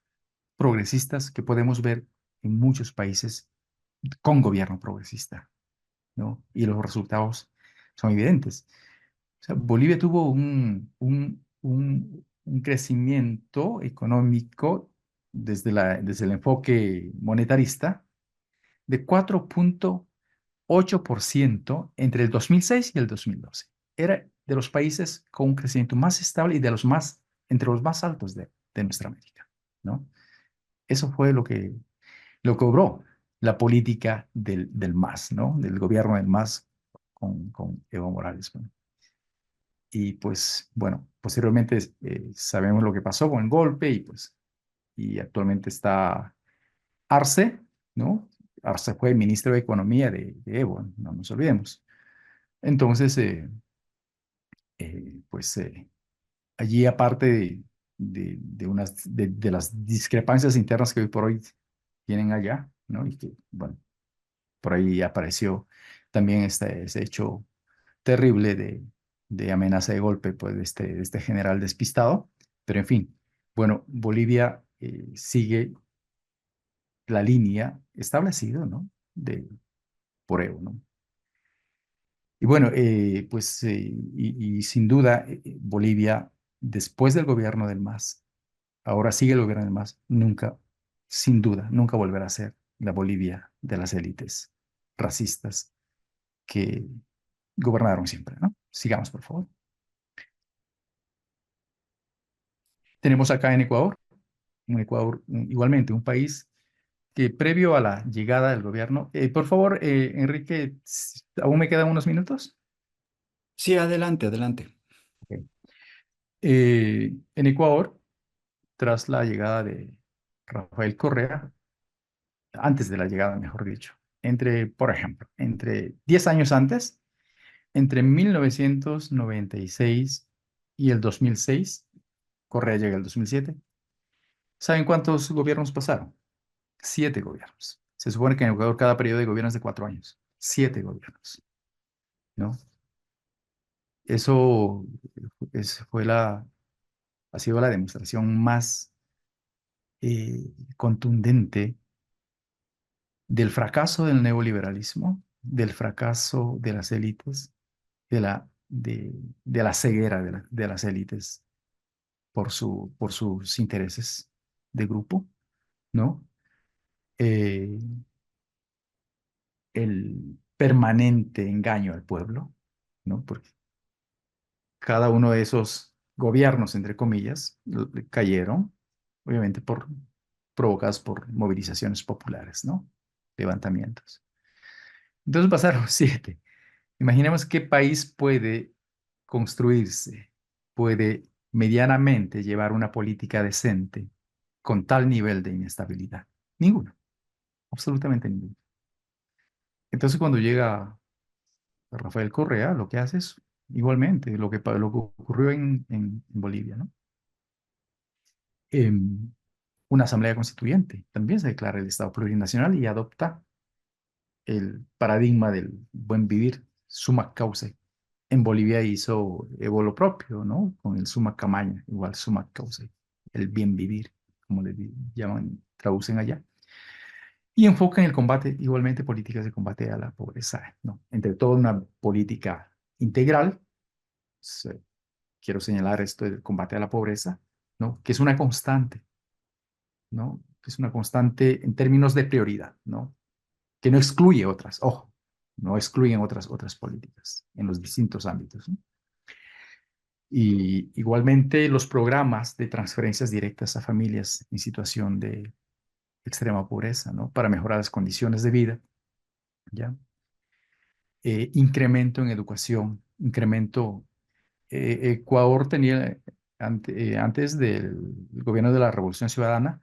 progresistas que podemos ver en muchos países con gobierno progresista, ¿no? Y los resultados son evidentes. O sea, Bolivia tuvo un crecimiento económico desde el enfoque monetarista de 4,8% entre el 2006 y el 2012. Era de los países con un crecimiento más estable y entre los más altos de nuestra América, ¿no? Eso fue lo que obró la política del MAS, ¿no? Del gobierno del MAS con Evo Morales, ¿no? Y pues, bueno, posteriormente sabemos lo que pasó con el golpe y actualmente está Arce, ¿no? Arce fue ministro de Economía de Evo, no nos olvidemos. Entonces, pues allí aparte de las discrepancias internas que hoy por hoy tienen allá, ¿no? Y que, bueno, por ahí apareció también ese hecho terrible de amenaza de golpe, pues, de este general despistado. Pero en fin, bueno, Bolivia sigue la línea establecida, ¿no? De Poreo, ¿no? Y bueno, pues, y sin duda, Bolivia, después del gobierno del MAS, ahora sigue el gobierno del MAS, nunca, sin duda, nunca volverá a ser la Bolivia de las élites racistas que gobernaron siempre, ¿no? Sigamos, por favor. Tenemos acá en Ecuador, igualmente, un país que previo a la llegada del gobierno, por favor, Enrique, ¿aún me quedan unos minutos? Sí, adelante, adelante. Ok. En Ecuador, tras la llegada de Rafael Correa, antes de la llegada, mejor dicho, por ejemplo, entre 10 años antes, entre 1996 y el 2006, Correa llega el 2007. ¿Saben cuántos gobiernos pasaron? 7 gobiernos. Se supone que en Ecuador cada periodo de gobierno es de 4 años. 7 gobiernos, ¿no? Eso fue ha sido la demostración más contundente del fracaso del neoliberalismo, del fracaso de las élites, de la ceguera de las élites por sus intereses de grupo, ¿no? Eh, el permanente engaño al pueblo, ¿no? Porque cada uno de esos gobiernos, entre comillas, cayeron, obviamente, provocados por movilizaciones populares, ¿no? Levantamientos. Entonces pasaron 7. Imaginemos qué país puede construirse, puede medianamente llevar una política decente con tal nivel de inestabilidad. Ninguno, absolutamente ninguno. Entonces, cuando llega Rafael Correa, lo que hace es igualmente lo que ocurrió en Bolivia, ¿no? Em, una asamblea constituyente también se declara el Estado plurinacional y adopta el paradigma del buen vivir, summa causa. En Bolivia Evo lo propio, ¿no? Con el summa camaña, igual summa causa, el bien vivir, como le llaman, traducen allá. Y enfoca en el combate, igualmente políticas de combate a la pobreza, ¿no? Entre todo una política integral, se- quiero señalar esto del combate a la pobreza, ¿no? Que es una constante, ¿no? Que es una constante en términos de prioridad, ¿no? Que no excluye otras, ojo, no excluyen otras políticas en los distintos ámbitos, ¿no? Y igualmente los programas de transferencias directas a familias en situación de extrema pobreza, ¿no? Para mejorar las condiciones de vida, ¿ya? Incremento en educación, Ecuador tenía, antes del gobierno de la Revolución Ciudadana,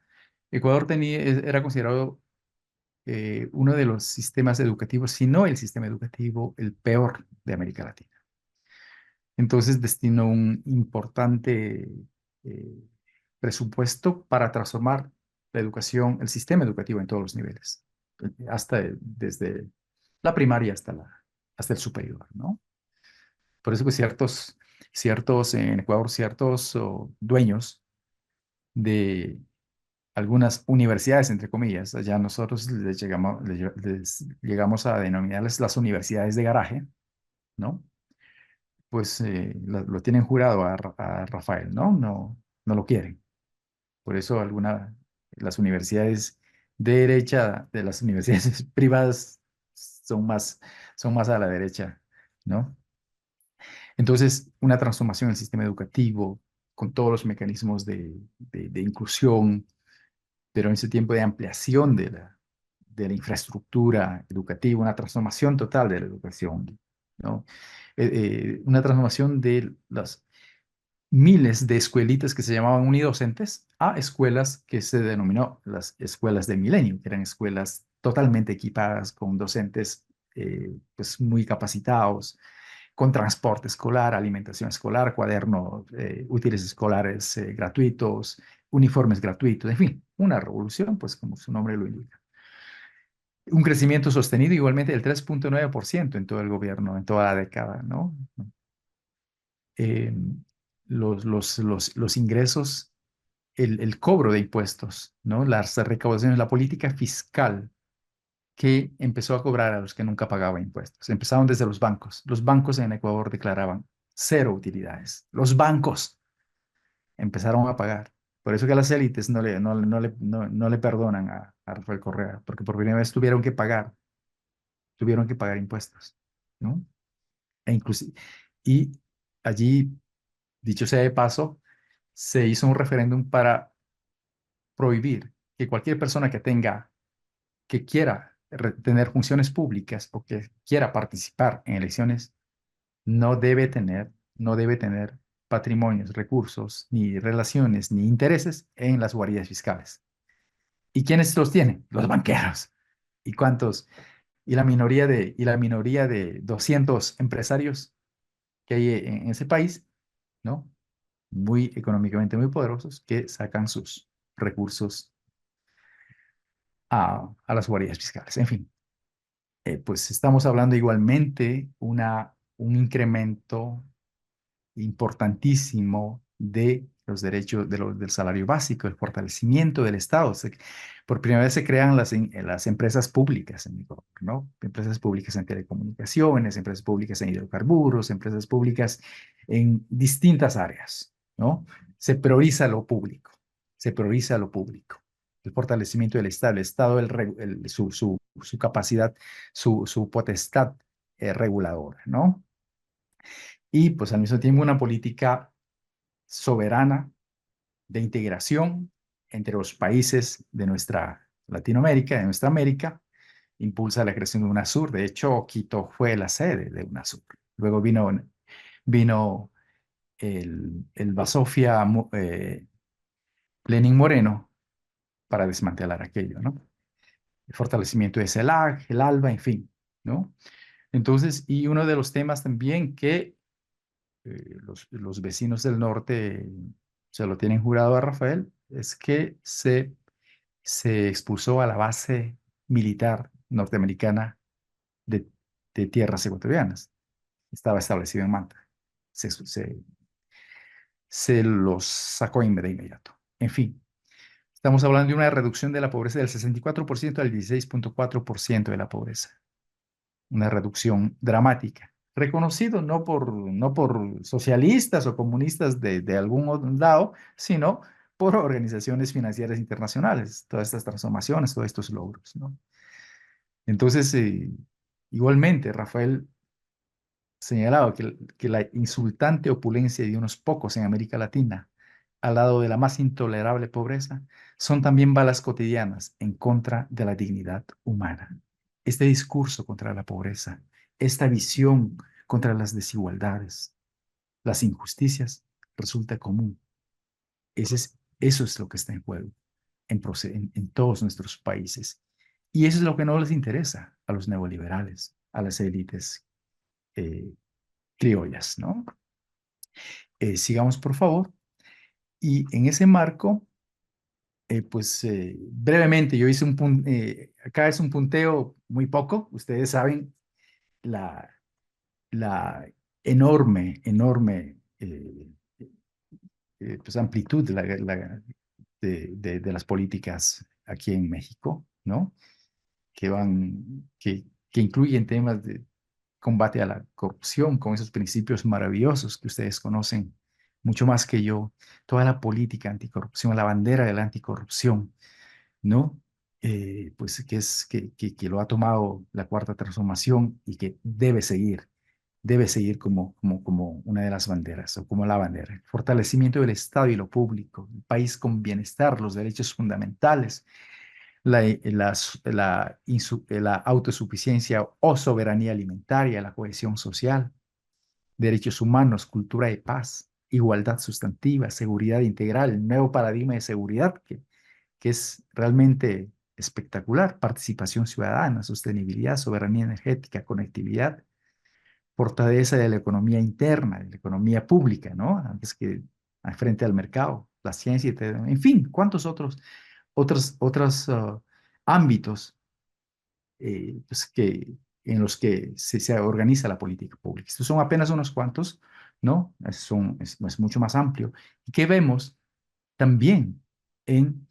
Ecuador era considerado uno de los sistemas educativos, si no el sistema educativo, el peor de América Latina. Entonces destinó un importante eh, presupuesto para transformar la educación, el sistema educativo en todos los niveles, desde la primaria hasta el superior, ¿no? Por eso que en Ecuador, ciertos dueños de algunas universidades, entre comillas, allá nosotros les llegamos a denominarles las universidades de garaje, ¿no? Pues lo tienen jurado a Rafael, ¿no? No, no lo quieren. Por eso las universidades de derecha, de las universidades privadas, son más, son más a la derecha, ¿no? Entonces, una transformación del sistema educativo con todos los mecanismos de inclusión, pero en ese tiempo de ampliación de la infraestructura educativa, una transformación total de la educación, ¿no? Una transformación de las miles de escuelitas que se llamaban unidocentes a escuelas que se denominó las escuelas de milenio, que eran escuelas totalmente equipadas con docentes pues muy capacitados, con transporte escolar, alimentación escolar, cuadernos, útiles escolares gratuitos, uniformes gratuitos, en fin, una revolución, pues como su nombre lo indica. Un crecimiento sostenido igualmente del 3,9% en todo el gobierno, en toda la década, ¿no? Eh, los ingresos, el cobro de impuestos, ¿no? Las recaudaciones, la política fiscal que empezó a cobrar a los que nunca pagaban impuestos. Empezaron desde los bancos. Los bancos en Ecuador declaraban cero utilidades. Los bancos empezaron a pagar. Por eso que las élites no le perdonan a Rafael Correa, porque por primera vez tuvieron que pagar impuestos, ¿no? E inclusive, y allí, dicho sea de paso, se hizo un referéndum para prohibir que cualquier persona que quiera tener funciones públicas o que quiera participar en elecciones no debe tener patrimonios, recursos, ni relaciones, ni intereses en las guaridas fiscales. ¿Y quiénes los tienen? Los banqueros. ¿Y cuántos? Y la minoría de 200 empresarios que hay en ese país, ¿no? Muy económicamente muy poderosos que sacan sus recursos a las guaridas fiscales. En fin, pues estamos hablando igualmente un incremento importantísimo de los derechos del salario básico, el fortalecimiento del Estado. Por primera vez se crean las empresas públicas en Ecuador, ¿no? Empresas públicas en telecomunicaciones, empresas públicas en hidrocarburos, empresas públicas en distintas áreas, ¿no? Se prioriza lo público, se prioriza lo público. El fortalecimiento del Estado, el Estado, su capacidad, su potestad reguladora, ¿no? Y pues al mismo tiempo una política soberana de integración entre los países de nuestra Latinoamérica, de nuestra América, impulsa la creación de UNASUR. De hecho, Quito fue la sede de UNASUR. Luego vino el Basofia Lenín Moreno para desmantelar aquello, ¿no? El fortalecimiento de CELAC, el ALBA, en fin, ¿no? Entonces, y uno de los temas también que los vecinos del norte se lo tienen jurado a Rafael, es que se expulsó a la base militar norteamericana de, de tierras ecuatorianas. Estaba establecido en Manta. Se los sacó de inmediato. En fin, estamos hablando de una reducción de la pobreza del 64% al 16,4% de la pobreza. Una reducción dramática, reconocido no por socialistas o comunistas de algún otro lado, sino por organizaciones financieras internacionales, todas estas transformaciones, todos estos logros, ¿no? Entonces, igualmente, Rafael señalaba que la insultante opulencia de unos pocos en América Latina, al lado de la más intolerable pobreza, son también balas cotidianas en contra de la dignidad humana. Este discurso contra la pobreza, esta visión contra las desigualdades, las injusticias, resulta común. Eso es lo que está en juego en todos nuestros países. Y eso es lo que no les interesa a los neoliberales, a las élites eh, criollas, ¿no? Sigamos, por favor. Y en ese marco, pues brevemente, yo hice acá es un punteo muy poco, ustedes saben la, la enorme pues amplitud de las políticas aquí en México, ¿no? Que incluyen temas de combate a la corrupción, con esos principios maravillosos que ustedes conocen mucho más que yo, toda la política anticorrupción, la bandera de la anticorrupción, ¿no? Pues que lo ha tomado la Cuarta Transformación y que debe seguir como una de las banderas o como la bandera. El fortalecimiento del Estado y lo público, el país con bienestar, los derechos fundamentales, la autosuficiencia o soberanía alimentaria, la cohesión social, derechos humanos, cultura de paz, igualdad sustantiva, seguridad integral, nuevo paradigma de seguridad que es realmente espectacular, participación ciudadana, sostenibilidad, soberanía energética, conectividad, fortaleza de la economía interna, de la economía pública, ¿no? Antes que frente al mercado, la ciencia, en fin, ¿cuántos otros ámbitos pues en los que se organiza la política pública? Estos son apenas unos cuantos, ¿no? Es mucho más amplio. ¿Y qué vemos también en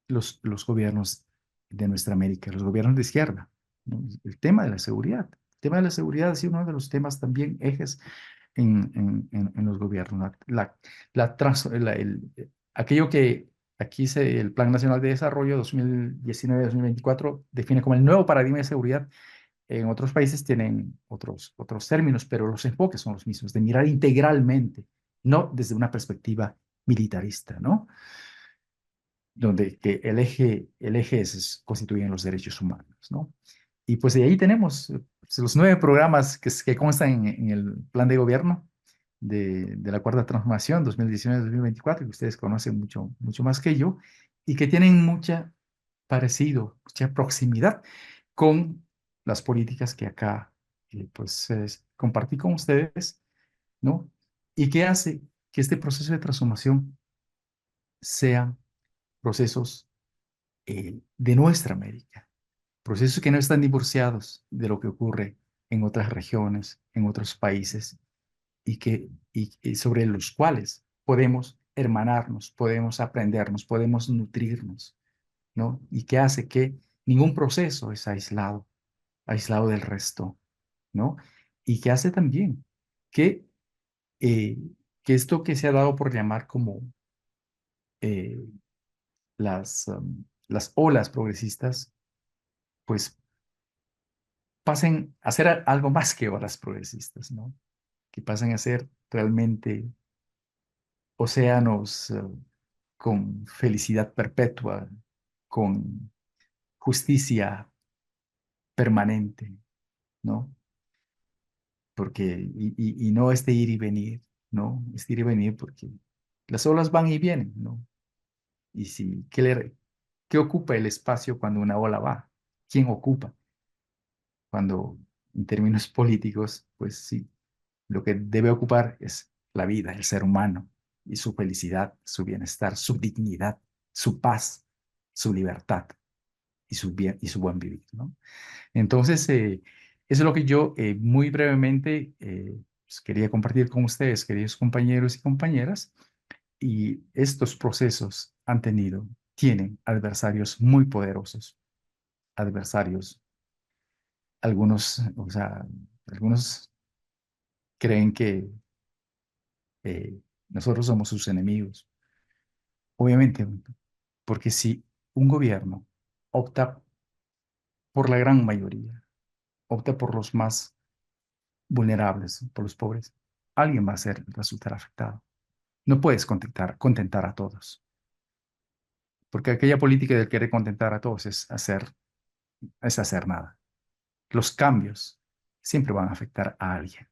los gobiernos de nuestra América, los gobiernos de izquierda? ¿No? El tema de la seguridad. El tema de la seguridad ha sido uno de los temas también ejes en los gobiernos. Aquello que aquí el Plan Nacional de Desarrollo 2019-2024 define como el nuevo paradigma de seguridad. En otros países tienen otros términos, pero los enfoques son los mismos, de mirar integralmente, no desde una perspectiva militarista, ¿no? Donde que el eje constituyen los derechos humanos, ¿no? Y pues de ahí tenemos los 9 programas que constan en el plan de gobierno de la Cuarta Transformación 2019-2024, que ustedes conocen mucho, mucho más que yo, y que tienen mucha parecido, mucha proximidad con las políticas que acá pues compartí con ustedes, ¿no? Y que hace que este proceso de transformación sean procesos de nuestra América, procesos que no están divorciados de lo que ocurre en otras regiones, en otros países, y sobre los cuales podemos hermanarnos, podemos aprendernos, podemos nutrirnos, ¿no? Y que hace que ningún proceso es aislado del resto, ¿no? Y que hace también que, eh, que esto que se ha dado por llamar como eh, las olas progresistas, pues pasen a ser algo más que olas progresistas, ¿no? Que pasen a ser realmente océanos con felicidad perpetua, con justicia permanente, ¿no? Porque, y no este ir y venir, ¿no? Este ir y venir porque las olas van y vienen, ¿no? Y si, ¿qué ocupa el espacio cuando una ola va? ¿Quién ocupa? Cuando, en términos políticos, pues sí, lo que debe ocupar es la vida, el ser humano, y su felicidad, su bienestar, su dignidad, su paz, su libertad y su buen vivir, ¿no? Entonces, eso es lo que yo muy brevemente pues, quería compartir con ustedes, queridos compañeros y compañeras. Y estos procesos tienen adversarios muy poderosos, adversarios, algunos, o sea, algunos creen que nosotros somos sus enemigos. Obviamente, porque si un gobierno opta por la gran mayoría, opta por los más vulnerables, por los pobres, alguien va a resultar afectado. No puedes contentar a todos, porque aquella política del querer contentar a todos es hacer nada. Los cambios siempre van a afectar a alguien,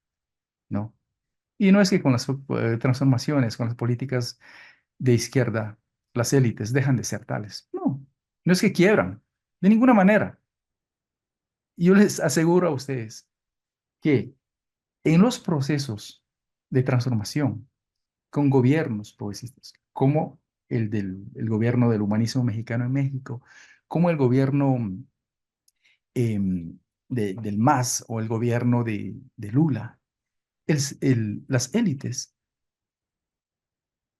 ¿no? Y no es que con las transformaciones, con las políticas de izquierda, las élites dejan de ser tales. No, no es que quiebran, de ninguna manera. Y yo les aseguro a ustedes que en los procesos de transformación con gobiernos progresistas, como el gobierno del humanismo mexicano en México, como el gobierno del MAS o el gobierno de Lula, las élites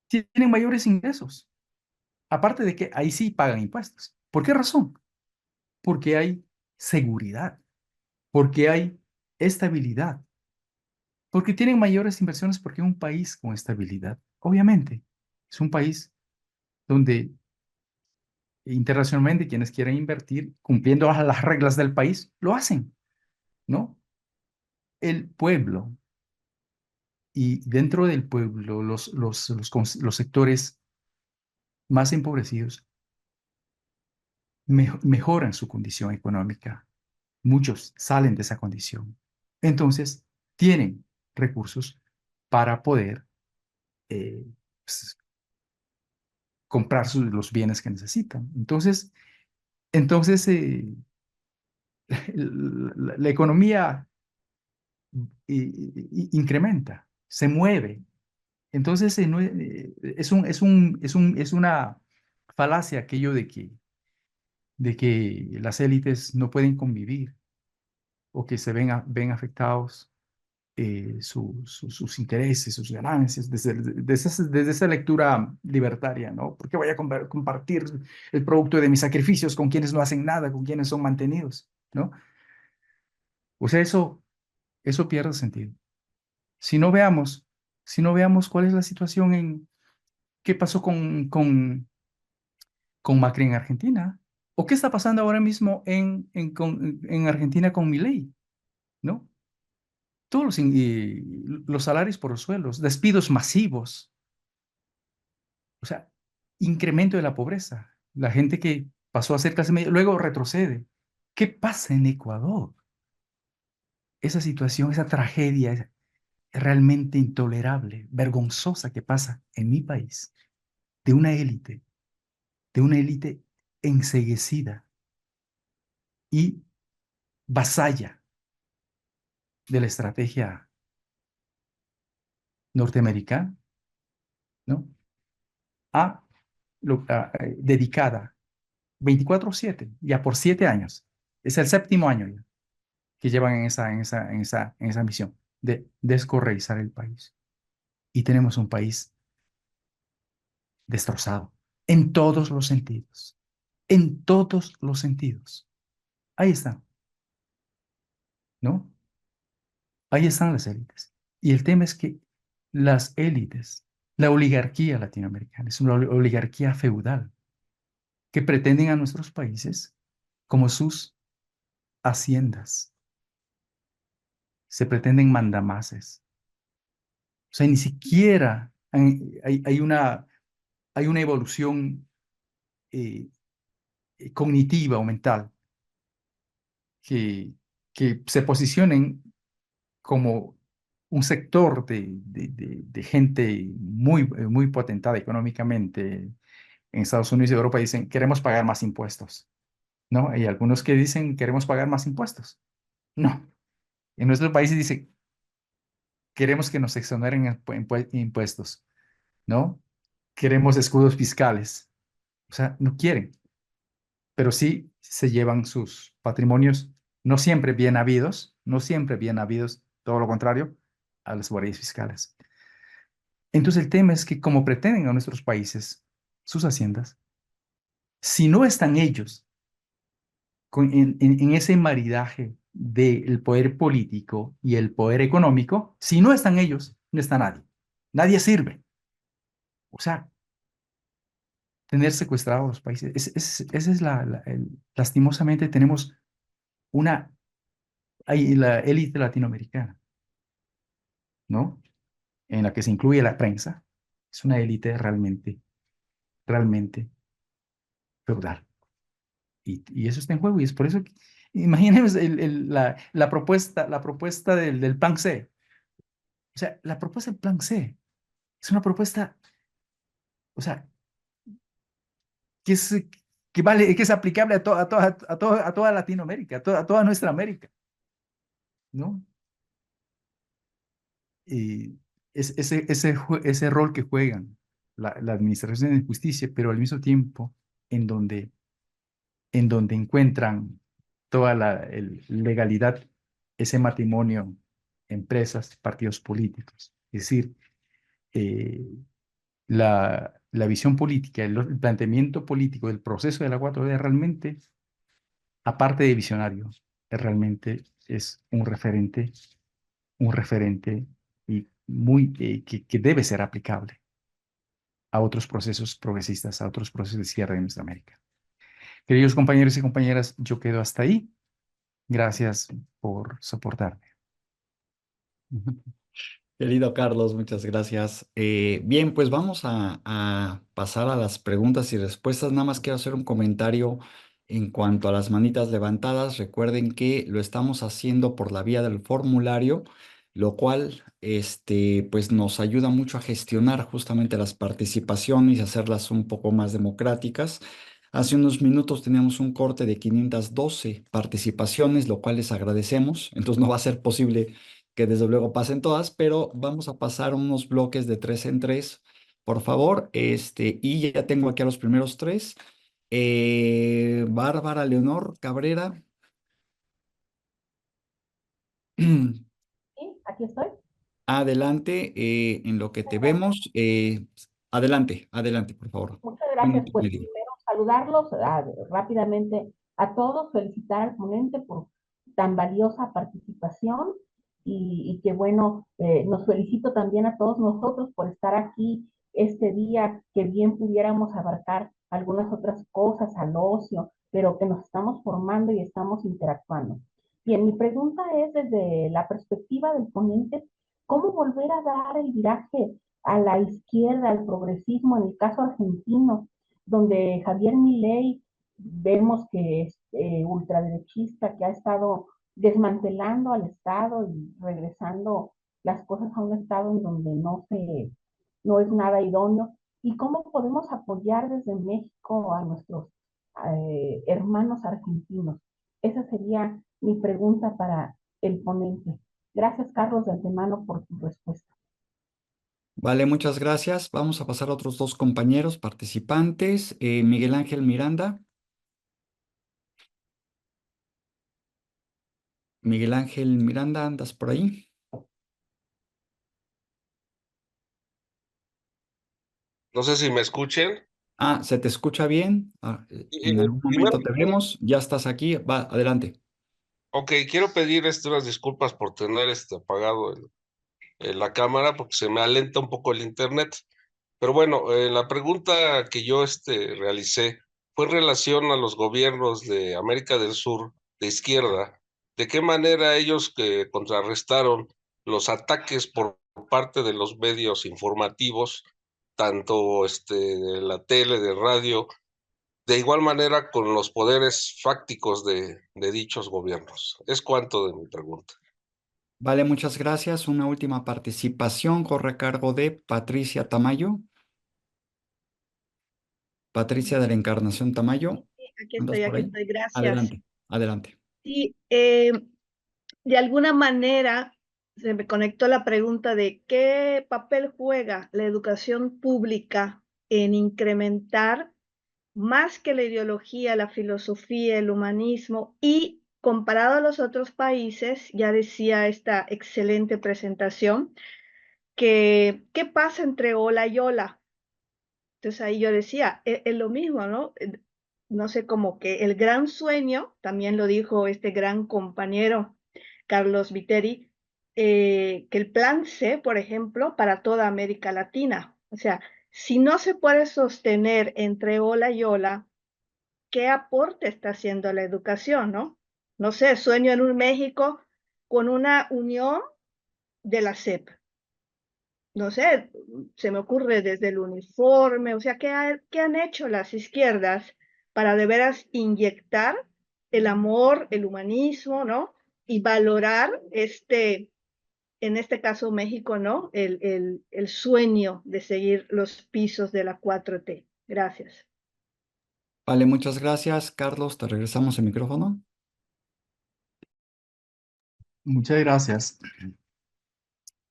tienen mayores ingresos. Aparte de que ahí sí pagan impuestos. ¿Por qué razón? Porque hay seguridad, porque hay estabilidad, porque tienen mayores inversiones, porque es un país con estabilidad. Obviamente, es un país donde internacionalmente quienes quieren invertir cumpliendo las reglas del país, lo hacen, ¿no? El pueblo y dentro del pueblo los sectores más empobrecidos mejoran su condición económica. Muchos salen de esa condición. Entonces, tienen recursos para poder pues, comprar los bienes que necesitan. Entonces la economía incrementa, se mueve. Entonces, es una falacia aquello de que las élites no pueden convivir o que se ven afectados sus intereses, sus ganancias, desde esa lectura libertaria, ¿no? ¿Por qué voy a compartir el producto de mis sacrificios con quienes no hacen nada, con quienes son mantenidos, ¿no? O sea, eso pierde sentido. Si no veamos, si no veamos cuál es la situación qué pasó con Macri en Argentina, o qué está pasando ahora mismo en Argentina con Milei, ¿no? Todos los salarios por los suelos, despidos masivos, o sea, incremento de la pobreza, la gente que pasó a ser clase media, luego retrocede. ¿Qué pasa en Ecuador? Esa situación, esa tragedia es realmente intolerable, vergonzosa que pasa en mi país, de de una élite enceguecida y vasalla de la estrategia norteamericana, ¿no? A, dedicada 24/7, ya por 7 años. Es el séptimo año ya que llevan en esa misión de descorreizar el país. Y tenemos un país destrozado en todos los sentidos, en todos los sentidos. Ahí está, ¿no? Ahí están las élites. Y el tema es que las élites, la oligarquía latinoamericana, es una oligarquía feudal que pretenden a nuestros países como sus haciendas. Se pretenden mandamases. O sea, ni siquiera hay una evolución eh, cognitiva o mental que, que se posicionen como un sector de gente muy potentada económicamente en Estados Unidos y Europa dicen, queremos pagar más impuestos, ¿no? Hay algunos que dicen, queremos pagar más impuestos. No. En nuestro país dice, queremos que nos exoneren impuestos, ¿no? Queremos escudos fiscales. O sea, no quieren, pero sí se llevan sus patrimonios, no siempre bien habidos, no siempre bien habidos, todo lo contrario, a las guardias fiscales. Entonces el tema es que como pretenden a nuestros países sus haciendas, si no están ellos en ese maridaje del poder político y el poder económico, si no están ellos, no está nadie. Nadie sirve. O sea, tener secuestrados los países, esa es lastimosamente tenemos una, hay la élite latinoamericana, ¿no? En la que se incluye la prensa, es una élite realmente feudal. Y eso está en juego y es por eso que, imagínense la propuesta del plan C. O sea, la propuesta del plan C es una propuesta, o sea, que es, que vale, que es aplicable a toda Latinoamérica, a toda nuestra América, ¿no? Y ese rol que juegan la administración de justicia, pero al mismo tiempo en donde, en donde encuentran toda la legalidad, ese matrimonio, empresas, partidos políticos. Es decir, eh, la visión política, el planteamiento político del proceso de la 4D realmente, aparte de visionario, realmente es un referente y que debe ser aplicable a otros procesos progresistas, a otros procesos de cierre de nuestra América. Queridos compañeros y compañeras, yo quedo hasta ahí. Gracias por soportarme. Querido Carlos, muchas gracias. Bien, pues vamos a pasar a las preguntas y respuestas. Nada más quiero hacer un comentario en cuanto a las manitas levantadas. Recuerden que lo estamos haciendo por la vía del formulario, lo cual pues nos ayuda mucho a gestionar justamente las participaciones y hacerlas un poco más democráticas. Hace unos minutos teníamos un corte de 512 participaciones, lo cual les agradecemos. Entonces no va a ser posible que desde luego pasen todas, pero vamos a pasar unos bloques de tres en tres, por favor. Y ya tengo aquí a los primeros tres. Bárbara Leonor Cabrera. Sí, aquí estoy. Adelante, en lo que te vemos. Adelante, adelante, por favor. Muchas gracias. Minuto y Pues medio. primero saludarlos rápidamente a todos, felicitar al ponente por tan valiosa participación y que bueno, nos felicito también a todos nosotros por estar aquí este día, que bien pudiéramos abarcar algunas otras cosas al ocio, pero que nos estamos formando y estamos interactuando. Bien, mi pregunta es desde la perspectiva del ponente, ¿cómo volver a dar el viraje a la izquierda, al progresismo, en el caso argentino, donde Javier Milei vemos que es ultraderechista, que ha estado desmantelando al Estado y regresando las cosas a un Estado en donde no es nada idóneo? ¿Y cómo podemos apoyar desde México a nuestros hermanos argentinos? Esa sería mi pregunta para el ponente. Gracias, Carlos, de antemano por tu respuesta. Vale, muchas gracias. Vamos a pasar a otros dos compañeros participantes. Miguel Ángel Miranda. Miguel Ángel Miranda, ¿andas por ahí? No sé si me escuchen. Ah, ¿se te escucha bien? En algún Primero, momento te vemos. Ya estás aquí. Va, adelante. ok, quiero pedir unas disculpas por tener apagado la cámara porque se me alenta un poco el internet. Pero bueno, la pregunta que yo realicé fue en relación a los gobiernos de América del Sur de izquierda, de qué manera ellos que contrarrestaron los ataques por parte de los medios informativos, tanto de la tele, de radio, de igual manera con los poderes fácticos de dichos gobiernos. Es cuanto de mi pregunta. Vale, muchas gracias. Una última participación corre a cargo de Patricia Tamayo. Patricia de la Encarnación Tamayo. Sí, ¿Andas por aquí ahí? estoy, gracias. Adelante, adelante. Sí, de alguna manera se me conectó la pregunta de qué papel juega la educación pública en incrementar más que la ideología, la filosofía, el humanismo y comparado a los otros países, ya decía esta excelente presentación, que qué pasa entre ola y ola. Entonces ahí yo decía, es lo mismo, ¿no? No sé, como que el gran sueño, también lo dijo este gran compañero Carlos Viteri, que el plan C, por ejemplo, para toda América Latina. O sea, si no se puede sostener entre ola y ola, ¿qué aporte está haciendo la educación, no? No sé, sueño en un México con una unión de la SEP, no sé, se me ocurre desde el uniforme, o sea, ¿qué han hecho las izquierdas para de veras inyectar el amor, el humanismo, ¿no? Y valorar en este caso México, ¿no? El sueño de seguir los pisos de la 4T. Gracias. Vale, muchas gracias. Carlos, te regresamos el micrófono. Muchas gracias.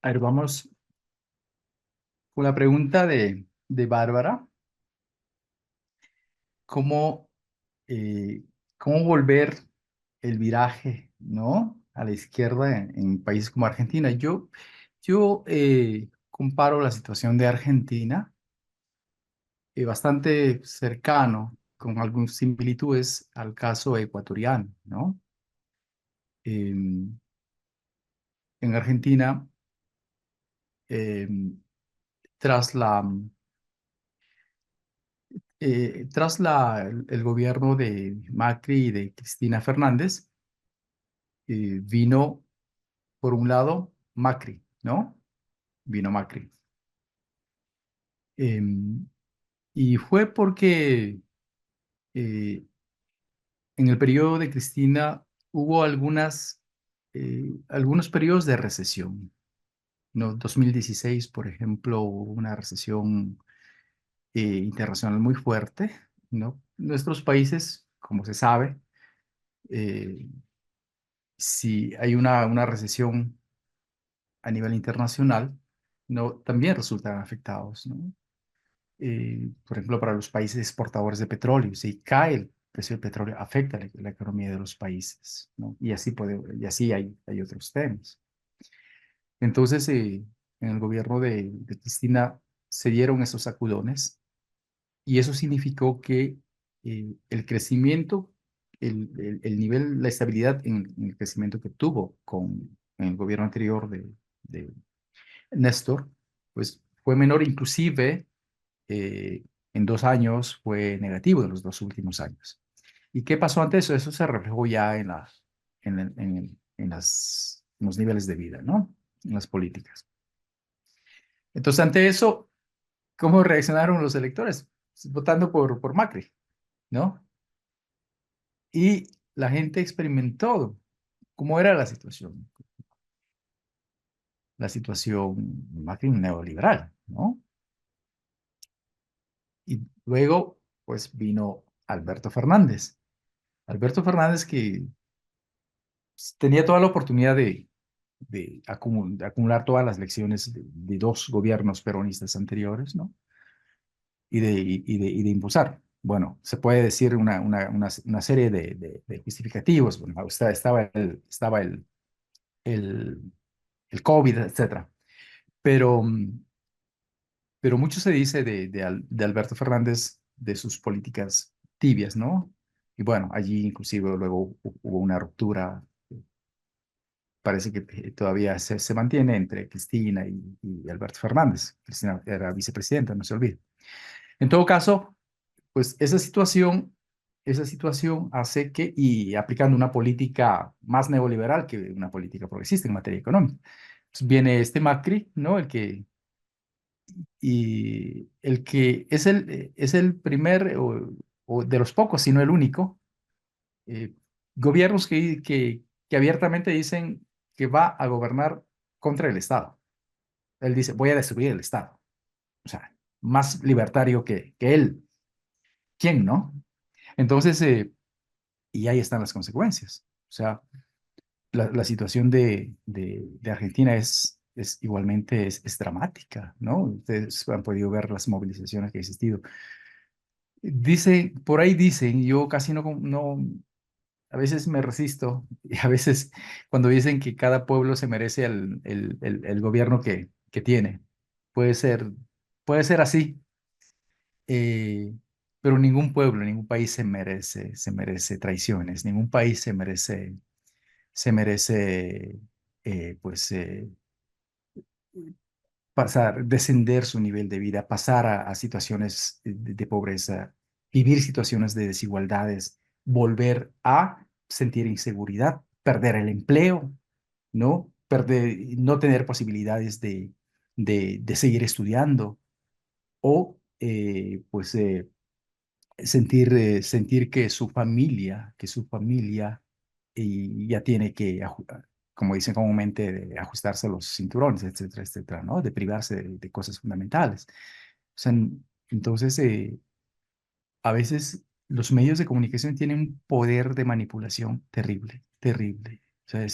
A ver, vamos con la pregunta de Bárbara. ¿Cómo, eh, cómo volver el viraje, ¿no? A la izquierda en países como Argentina? Yo comparo la situación de Argentina bastante cercano, con algunas similitudes al caso ecuatoriano, ¿no? En Argentina, em, tras el gobierno de Macri y de Cristina Fernández, vino, por un lado, Macri, ¿no? Vino Macri. Em, y fue porque eh, en el periodo de Cristina hubo algunos periodos de recesión, ¿no? 2016, por ejemplo, hubo una recesión internacional muy fuerte, ¿no? Nuestros países, como se sabe, eh, si hay una recesión a nivel internacional, ¿no? También resultan afectados, ¿no? Por ejemplo, para los países exportadores de petróleo, si cae el precio del petróleo, afecta la economía de los países, ¿no? Y así hay otros temas. Entonces, en el gobierno de Cristina se dieron esos sacudones y eso significó que el crecimiento, el nivel, la estabilidad en el crecimiento que tuvo en el gobierno anterior de Néstor, pues fue menor, inclusive eh, en 2 años fue negativo de los 2 últimos años. ¿Y qué pasó ante eso? Eso se reflejó ya en los niveles de vida, ¿no? En las políticas. Entonces, ante eso, ¿cómo reaccionaron los electores? Pues, votando por Macri, ¿no? Y la gente experimentó cómo era la situación Macri neoliberal, ¿no? Y luego, pues vino Alberto Fernández. Alberto Fernández que tenía toda la oportunidad de acumular todas las lecciones de dos gobiernos peronistas anteriores, ¿no? Y de impulsar. Bueno, se puede decir una serie de justificativos. Bueno, el, el COVID, etcétera. Pero, pero mucho se dice de Alberto Fernández, de sus políticas tibias, ¿no? Y bueno, allí inclusive luego hubo una ruptura, parece que todavía se mantiene entre Cristina y Alberto Fernández. Cristina era vicepresidenta, no se olvide. En todo caso, pues esa situación hace que, y aplicando una política más neoliberal que una política progresista en materia económica, pues viene este Macri, ¿no? El que es el primer o de los pocos, si no el único, eh, gobiernos que abiertamente dicen que va a gobernar contra el Estado. Él dice, voy a destruir el Estado. O sea, más libertario que él. ¿Quién no? Entonces, y ahí están las consecuencias. O sea, la situación de Argentina es igualmente es dramática, ¿no? Ustedes han podido ver las movilizaciones que han existido. Por ahí dicen, yo casi no, a veces me resisto, y a veces cuando dicen que cada pueblo se merece el gobierno que tiene, puede ser, puede ser así, eh, pero ningún pueblo, ningún país se merece traiciones, ningún país se merece pues descender su nivel de vida, pasar a situaciones de pobreza, vivir situaciones de desigualdades, volver a sentir inseguridad, perder el empleo, ¿no? No tener posibilidades de seguir estudiando o pues sentir que su familia ya tiene que, como dicen comúnmente, de ajustarse los cinturones, etcétera, etcétera, ¿no? De privarse de cosas fundamentales. O sea, entonces, a veces los medios de comunicación tienen un poder de manipulación terrible, terrible. O sea,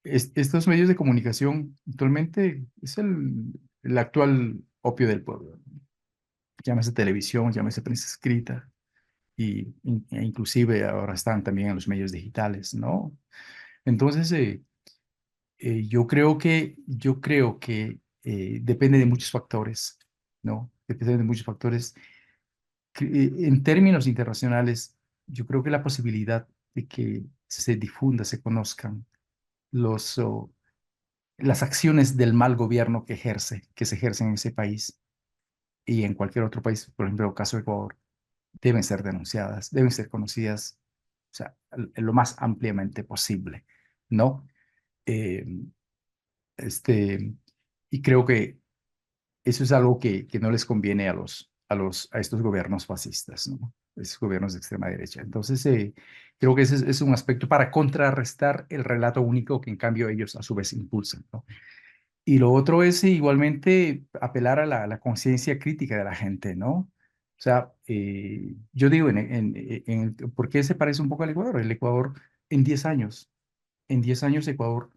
estos medios de comunicación actualmente es el actual opio del pueblo. Llámese televisión, llámese prensa escrita, e inclusive ahora están también en los medios digitales, ¿no? Entonces, yo creo que depende de muchos factores, ¿no? Depende de muchos factores. En términos internacionales, yo creo que la posibilidad de que se difunda, se conozcan las acciones del mal gobierno que se ejercen en ese país y en cualquier otro país, por ejemplo, el caso de Ecuador, deben ser denunciadas, deben ser conocidas, o sea, lo más ampliamente posible, ¿no? Eh, este, y creo que eso es algo que no les conviene a estos gobiernos fascistas, ¿no? Esos gobiernos de extrema derecha. Entonces, creo que ese es un aspecto para contrarrestar el relato único que en cambio ellos a su vez impulsan, ¿no? Y lo otro es igualmente apelar a la conciencia crítica de la gente, ¿no? O sea, yo digo, ¿por qué se parece un poco al Ecuador? El Ecuador en 10 años Ecuador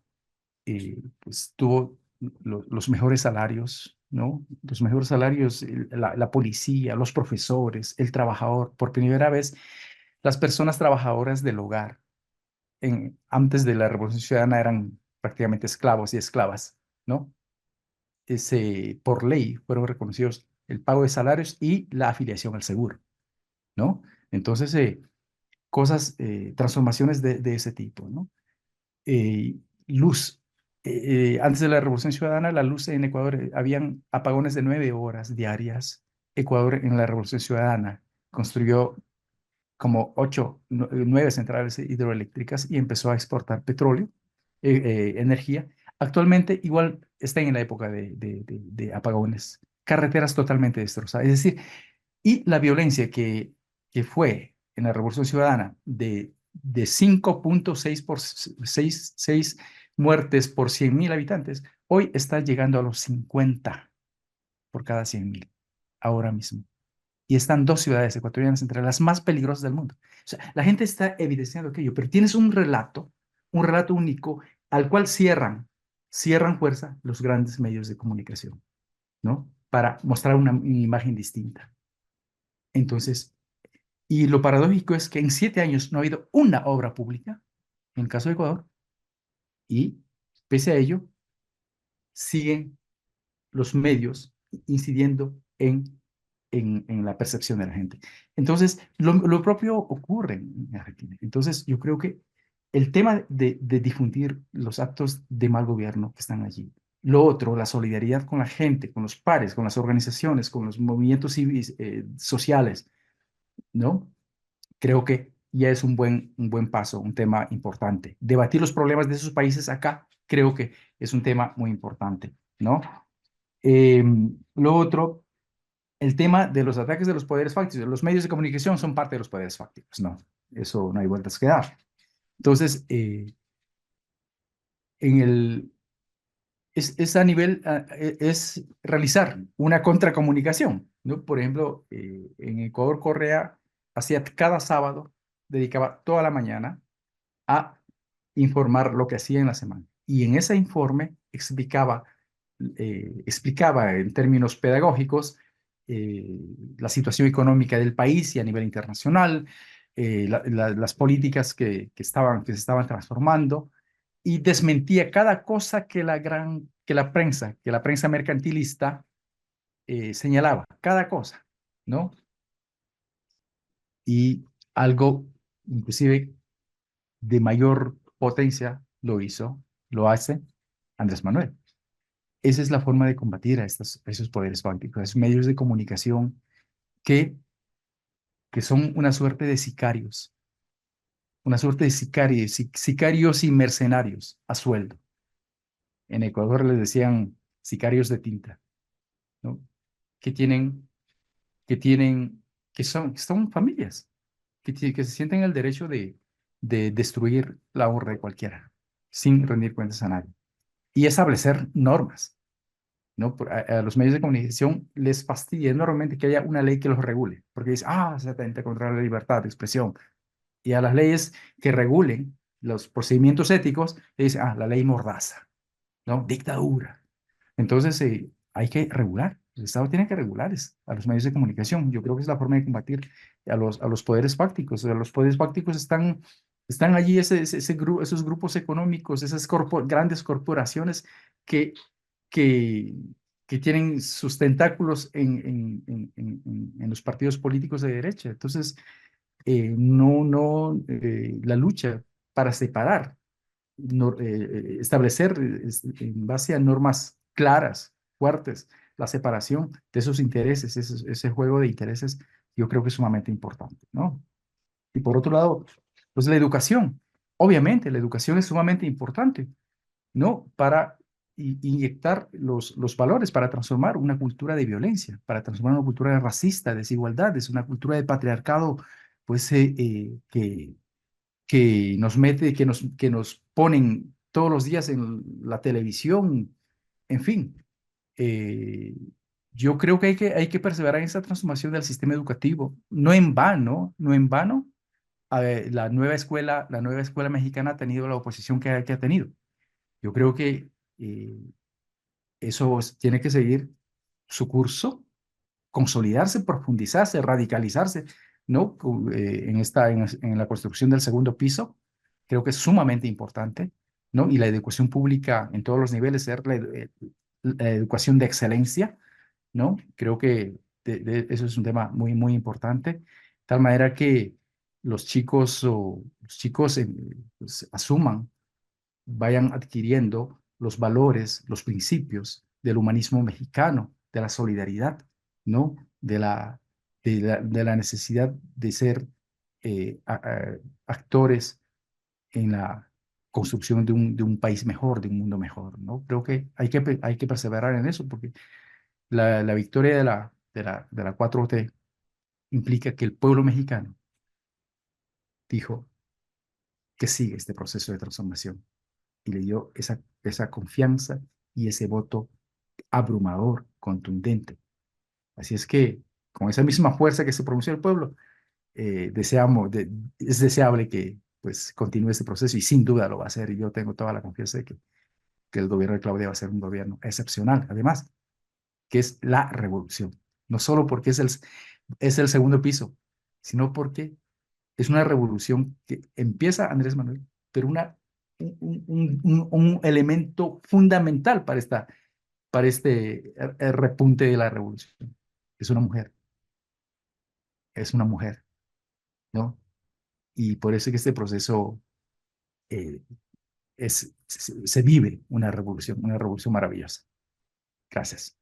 pues tuvo los mejores salarios, ¿no? Los mejores salarios, la policía, los profesores, el trabajador. Por primera vez, las personas trabajadoras del hogar, antes de la Revolución Ciudadana, eran prácticamente esclavos y esclavas, ¿no? Por ley fueron reconocidos el pago de salarios y la afiliación al seguro, ¿no? Entonces, transformaciones de ese tipo, ¿no? eh, Luz. Antes de la Revolución Ciudadana, la luz en Ecuador, habían apagones de 9 horas diarias. Ecuador en la Revolución Ciudadana construyó como 9 centrales hidroeléctricas y empezó a exportar petróleo, energía. Actualmente igual está en la época de apagones, carreteras totalmente destrozadas. Es decir, y la violencia que fue en la Revolución Ciudadana de 5,6 por 6 muertes por 100.000 habitantes, hoy está llegando a los 50 por cada 100.000, ahora mismo. Y están 2 ciudades ecuatorianas entre las más peligrosas del mundo. O sea, la gente está evidenciando aquello, pero tienes un relato único al cual cierran fuerza los grandes medios de comunicación, ¿no? Para mostrar una imagen distinta. Entonces, y lo paradójico es que en 7 años no ha habido una obra pública, en el caso de Ecuador, y pese a ello, siguen los medios incidiendo en la percepción de la gente. Entonces, lo propio ocurre en Argentina. Entonces, yo creo que el tema de difundir los actos de mal gobierno que están allí, lo otro, la solidaridad con la gente, con los pares, con las organizaciones, con los movimientos civiles, sociales, ¿no? Creo que ya es un buen paso, un tema importante. Debatir los problemas de esos países acá, creo que es un tema muy importante, ¿no? Lo otro, el tema de los ataques de los poderes fácticos. Los medios de comunicación son parte de los poderes fácticos, ¿no? Eso no hay vueltas que dar. Entonces, en el, es a nivel, es realizar una contracomunicación, ¿no? Por ejemplo, en Ecuador, Correa hacía cada sábado, dedicaba toda la mañana a informar lo que hacía en la semana. Y en ese informe explicaba en términos pedagógicos eh, la situación económica del país y a nivel internacional, las políticas que se estaban transformando, y desmentía cada cosa que la prensa mercantilista señalaba, cada cosa, ¿no? Y algo, inclusive, de mayor potencia lo hace Andrés Manuel. Esa es la forma de combatir a esos poderes fácticos, a esos medios de comunicación que, que son una suerte de sicarios y mercenarios a sueldo. En Ecuador les decían sicarios de tinta, ¿no? Que tienen, que tienen, que son familias, que se sienten el derecho de destruir la honra de cualquiera, sin rendir cuentas a nadie. Y establecer normas, ¿no? A los medios de comunicación les fastidia enormemente que haya una ley que los regule, porque dice, se atenta contra la libertad de expresión. Y a las leyes que regulen los procedimientos éticos, le dicen, la ley Mordaza, ¿no? Dictadura. Entonces, hay que regular. El Estado tiene que regular a los medios de comunicación. Yo creo que es la forma de combatir a los poderes fácticos. O sea, los poderes fácticos están allí, esos grupos económicos, esas grandes corporaciones que, que, que tienen sus tentáculos en los partidos políticos de derecha. Entonces, la lucha para separar, establecer en base a normas claras, fuertes, la separación de esos intereses, ese juego de intereses, yo creo que es sumamente importante, ¿no? Y por otro lado, pues la educación. Obviamente, la educación es sumamente importante, ¿no? Para inyectar los valores, para transformar una cultura de violencia, para transformar una cultura racista, de desigualdades, una cultura de patriarcado, pues que nos ponen todos los días en la televisión, en fin. eh, yo creo que hay que perseverar en esa transformación del sistema educativo. No en vano, no en vano, la nueva escuela mexicana ha tenido la oposición que ha tenido. Yo creo que eso tiene que seguir su curso, consolidarse, profundizarse, radicalizarse, ¿no? En la construcción del segundo piso, creo que es sumamente importante, ¿no? Y la educación pública en todos los niveles, ser la educación de excelencia, ¿no? Creo que eso es un tema muy, muy importante, de tal manera que los chicos pues, asuman, vayan adquiriendo los valores, los principios del humanismo mexicano, de la solidaridad, ¿no? De la necesidad de ser actores en la construcción de un país mejor, de un mundo mejor, ¿no? Creo que hay que perseverar en eso, porque la victoria de la 4T implica que el pueblo mexicano dijo que sigue este proceso de transformación y le dio esa confianza y ese voto abrumador, contundente. Así es que, con esa misma fuerza que se pronunció el pueblo, es deseable que pues continúe este proceso y sin duda lo va a hacer y yo tengo toda la confianza de que el gobierno de Claudia va a ser un gobierno excepcional, además, que es la revolución. No solo porque es el segundo piso, sino porque es una revolución que empieza Andrés Manuel, pero un elemento fundamental para este repunte de la revolución. Es una mujer, es una mujer, ¿no? Y por eso es que este proceso eh, se vive una revolución maravillosa. Gracias.